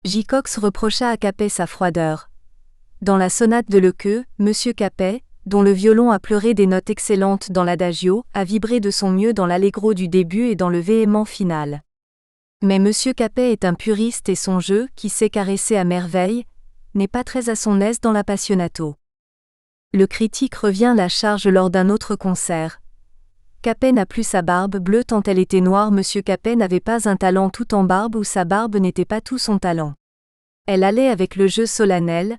J. Cox reprocha à Capet sa froideur. Dans la sonate de Lequeux, M. Capet, dont le violon a pleuré des notes excellentes dans l'adagio, a vibré de son mieux dans l'allegro du début et dans le véhément final. Mais M. Capet est un puriste et son jeu, qui sait caresser à merveille, n'est pas très à son aise dans l'appassionato. Le critique revient la charge lors d'un autre concert. Capet n'a plus sa barbe bleue tant elle était noire. M. Capet n'avait pas un talent tout en barbe ou sa barbe n'était pas tout son talent. Elle allait avec le jeu solennel,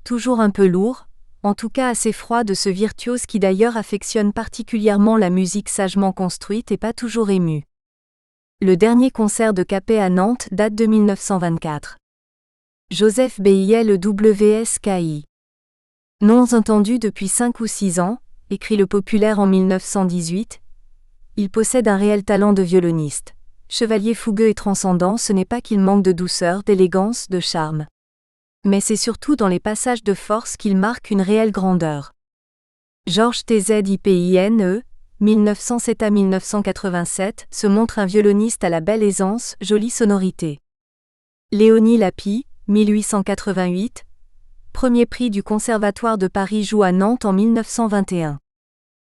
toujours un peu lourd, en tout cas assez froid de ce virtuose qui d'ailleurs affectionne particulièrement la musique sagement construite et pas toujours émue. Le dernier concert de Capet à Nantes date de 1924. Joseph Biel WSKI. Non entendu depuis 5 ou 6 ans, écrit le Populaire en 1918, il possède un réel talent de violoniste. Chevalier fougueux et transcendant, ce n'est pas qu'il manque de douceur, d'élégance, de charme. Mais c'est surtout dans les passages de force qu'il marque une réelle grandeur. Georges Tzipine, 1907 à 1987, se montre un violoniste à la belle aisance, jolie sonorité. Léonie Lapie, 1888, premier prix du Conservatoire de Paris, joue à Nantes en 1921.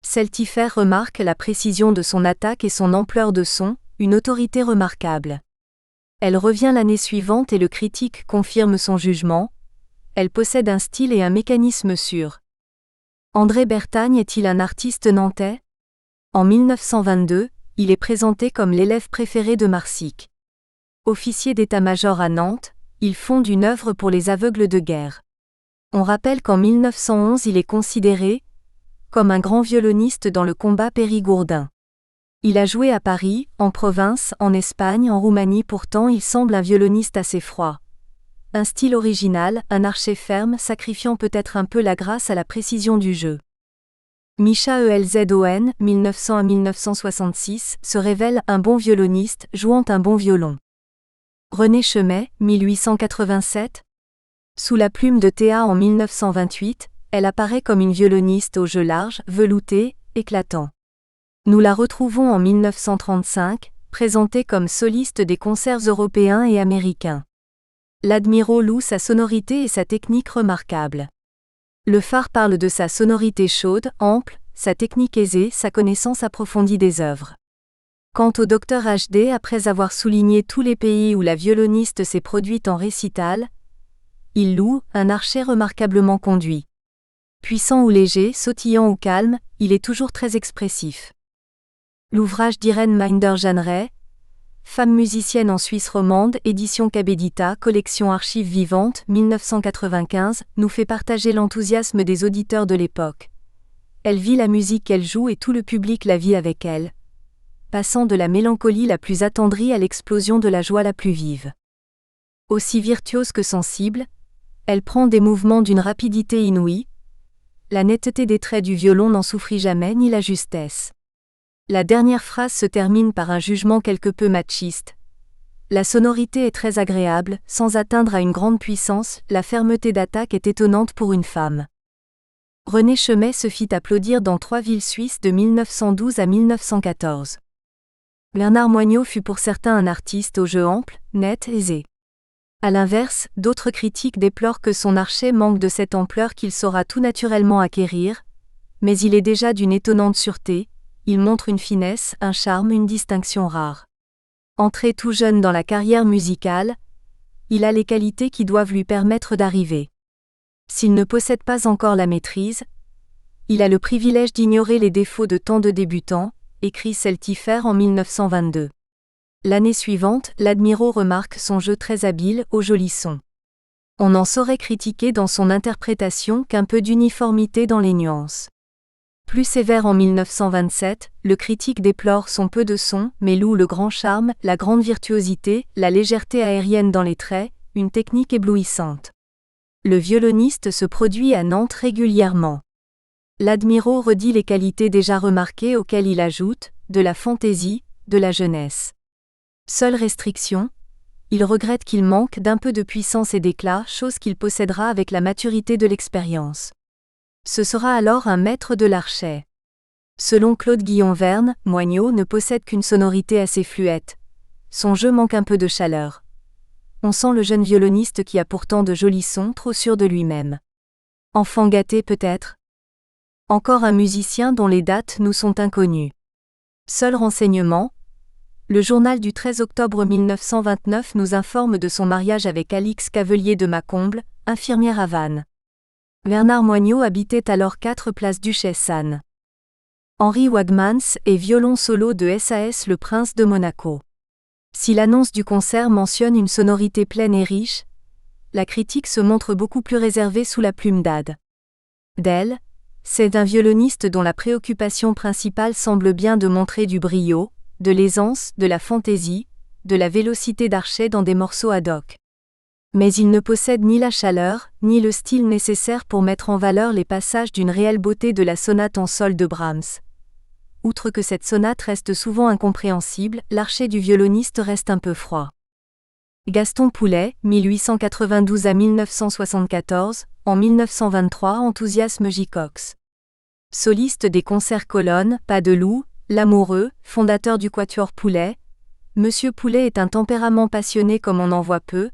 Celtifer remarque la précision de son attaque et son ampleur de son, une autorité remarquable. Elle revient l'année suivante et le critique confirme son jugement. Elle possède un style et un mécanisme sûr. André Bertagne est-il un artiste nantais ? En 1922, il est présenté comme l'élève préféré de Marsic. Officier d'état-major à Nantes, il fonde une œuvre pour les aveugles de guerre. On rappelle qu'en 1911 il est considéré comme un grand violoniste dans le combat périgourdin. Il a joué à Paris, en province, en Espagne, en Roumanie. Pourtant il semble un violoniste assez froid. Un style original, un archet ferme, sacrifiant peut-être un peu la grâce à la précision du jeu. Micha Elzon, 1900 à 1966, se révèle un bon violoniste, jouant un bon violon. René Chemet, 1887. Sous la plume de Théa en 1928, elle apparaît comme une violoniste au jeu large, velouté, éclatant. Nous la retrouvons en 1935, présentée comme soliste des concerts européens et américains. L'Admiro loue sa sonorité et sa technique remarquables. Le phare parle de sa sonorité chaude, ample, sa technique aisée, sa connaissance approfondie des œuvres. Quant au Dr HD, après avoir souligné tous les pays où la violoniste s'est produite en récital, il loue un archet remarquablement conduit. Puissant ou léger, sautillant ou calme, il est toujours très expressif. L'ouvrage d'Irène Minder-Jeanneret, femme musicienne en Suisse romande, édition Cabedita, collection Archives vivantes, 1995, nous fait partager l'enthousiasme des auditeurs de l'époque. Elle vit la musique qu'elle joue et tout le public la vit avec elle, passant de la mélancolie la plus attendrie à l'explosion de la joie la plus vive. Aussi virtuose que sensible, elle prend des mouvements d'une rapidité inouïe. La netteté des traits du violon n'en souffrit jamais ni la justesse. La dernière phrase se termine par un jugement quelque peu machiste. La sonorité est très agréable, sans atteindre à une grande puissance, la fermeté d'attaque est étonnante pour une femme. René Chemet se fit applaudir dans 3 villes suisses de 1912 à 1914. Bernard Moignot fut pour certains un artiste au jeu ample, net, aisé. À l'inverse, d'autres critiques déplorent que son archet manque de cette ampleur qu'il saura tout naturellement acquérir, mais il est déjà d'une étonnante sûreté. Il montre une finesse, un charme, une distinction rare. Entré tout jeune dans la carrière musicale, il a les qualités qui doivent lui permettre d'arriver. S'il ne possède pas encore la maîtrise, il a le privilège d'ignorer les défauts de tant de débutants, écrit Celtifer en 1922. L'année suivante, l'Admiro remarque son jeu très habile, au joli son. On n'en saurait critiquer dans son interprétation qu'un peu d'uniformité dans les nuances. Plus sévère en 1927, le critique déplore son peu de son, mais loue le grand charme, la grande virtuosité, la légèreté aérienne dans les traits, une technique éblouissante. Le violoniste se produit à Nantes régulièrement. L'Admirault redit les qualités déjà remarquées auxquelles il ajoute de la fantaisie, de la jeunesse. Seule restriction, il regrette qu'il manque d'un peu de puissance et d'éclat, chose qu'il possédera avec la maturité de l'expérience. Ce sera alors un maître de l'archet. Selon Claude-Guillaume Verne, Moignot ne possède qu'une sonorité assez fluette. Son jeu manque un peu de chaleur. On sent le jeune violoniste qui a pourtant de jolis sons, trop sûr de lui-même. Enfant gâté peut-être ? Encore un musicien dont les dates nous sont inconnues. Seul renseignement, le journal du 13 octobre 1929 nous informe de son mariage avec Alix Cavelier de Mâcomble, infirmière à Vannes. Bernard Moignot habitait alors 4 place Duchesse-Anne. Henri Wagmans est violon solo de SAS Le Prince de Monaco. Si l'annonce du concert mentionne une sonorité pleine et riche, la critique se montre beaucoup plus réservée sous la plume d'Ad. Del, c'est un violoniste dont la préoccupation principale semble bien de montrer du brio, de l'aisance, de la fantaisie, de la vélocité d'archet dans des morceaux ad hoc. Mais il ne possède ni la chaleur, ni le style nécessaire pour mettre en valeur les passages d'une réelle beauté de la sonate en sol de Brahms. Outre que cette sonate reste souvent incompréhensible, l'archet du violoniste reste un peu froid. Gaston Poulet, 1892 à 1974, en 1923 enthousiasme J. Cox. Soliste des concerts colonnes, Pas de loup, L'amoureux, fondateur du Quatuor Poulet, Monsieur Poulet est un tempérament passionné comme on en voit peu,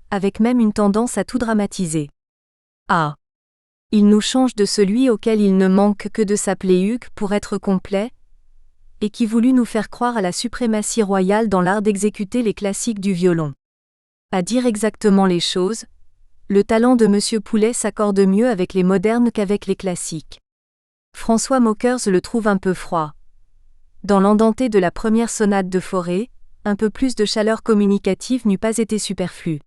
avec même une tendance à tout dramatiser. Ah ! Il nous change de celui auquel il ne manque que de s'appeler Hugues pour être complet, et qui voulut nous faire croire à la suprématie royale dans l'art d'exécuter les classiques du violon. À dire exactement les choses, le talent de Monsieur Poulet s'accorde mieux avec les modernes qu'avec les classiques. François Mockers le trouve un peu froid. Dans l'andantée de la première sonate de Fauré, un peu plus de chaleur communicative n'eût pas été superflu.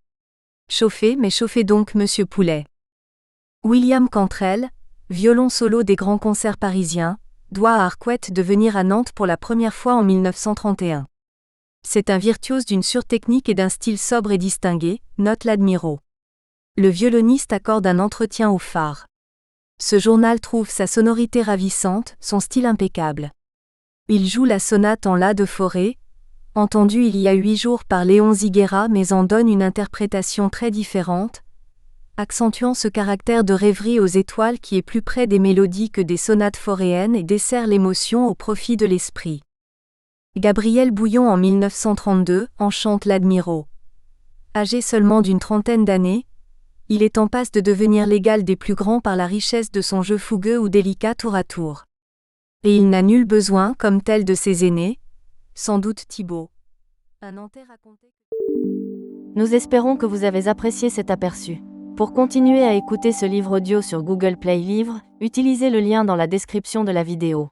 Chauffez, mais chauffez donc Monsieur Poulet. William Cantrell, violon solo des grands concerts parisiens, doit à Arcueil de venir à Nantes pour la première fois en 1931. C'est un virtuose d'une surtechnique et d'un style sobre et distingué, note l'Admirault. Le violoniste accorde un entretien au phare. Ce journal trouve sa sonorité ravissante, son style impeccable. Il joue la sonate en La de Fauré, entendue il y a 8 jours par Léon Ziguera, mais en donne une interprétation très différente, accentuant ce caractère de rêverie aux étoiles qui est plus près des mélodies que des sonates fauréennes et dessert l'émotion au profit de l'esprit. Gabriel Bouillon en 1932 enchante l'Admirault. Âgé seulement d'une trentaine d'années, il est en passe de devenir l'égal des plus grands par la richesse de son jeu fougueux ou délicat tour à tour. Et il n'a nul besoin, comme tel de ses aînés, sans doute Thibaut. Un Nantais racontait... Nous espérons que vous avez apprécié cet aperçu. Pour continuer à écouter ce livre audio sur Google Play Livres, utilisez le lien dans la description de la vidéo.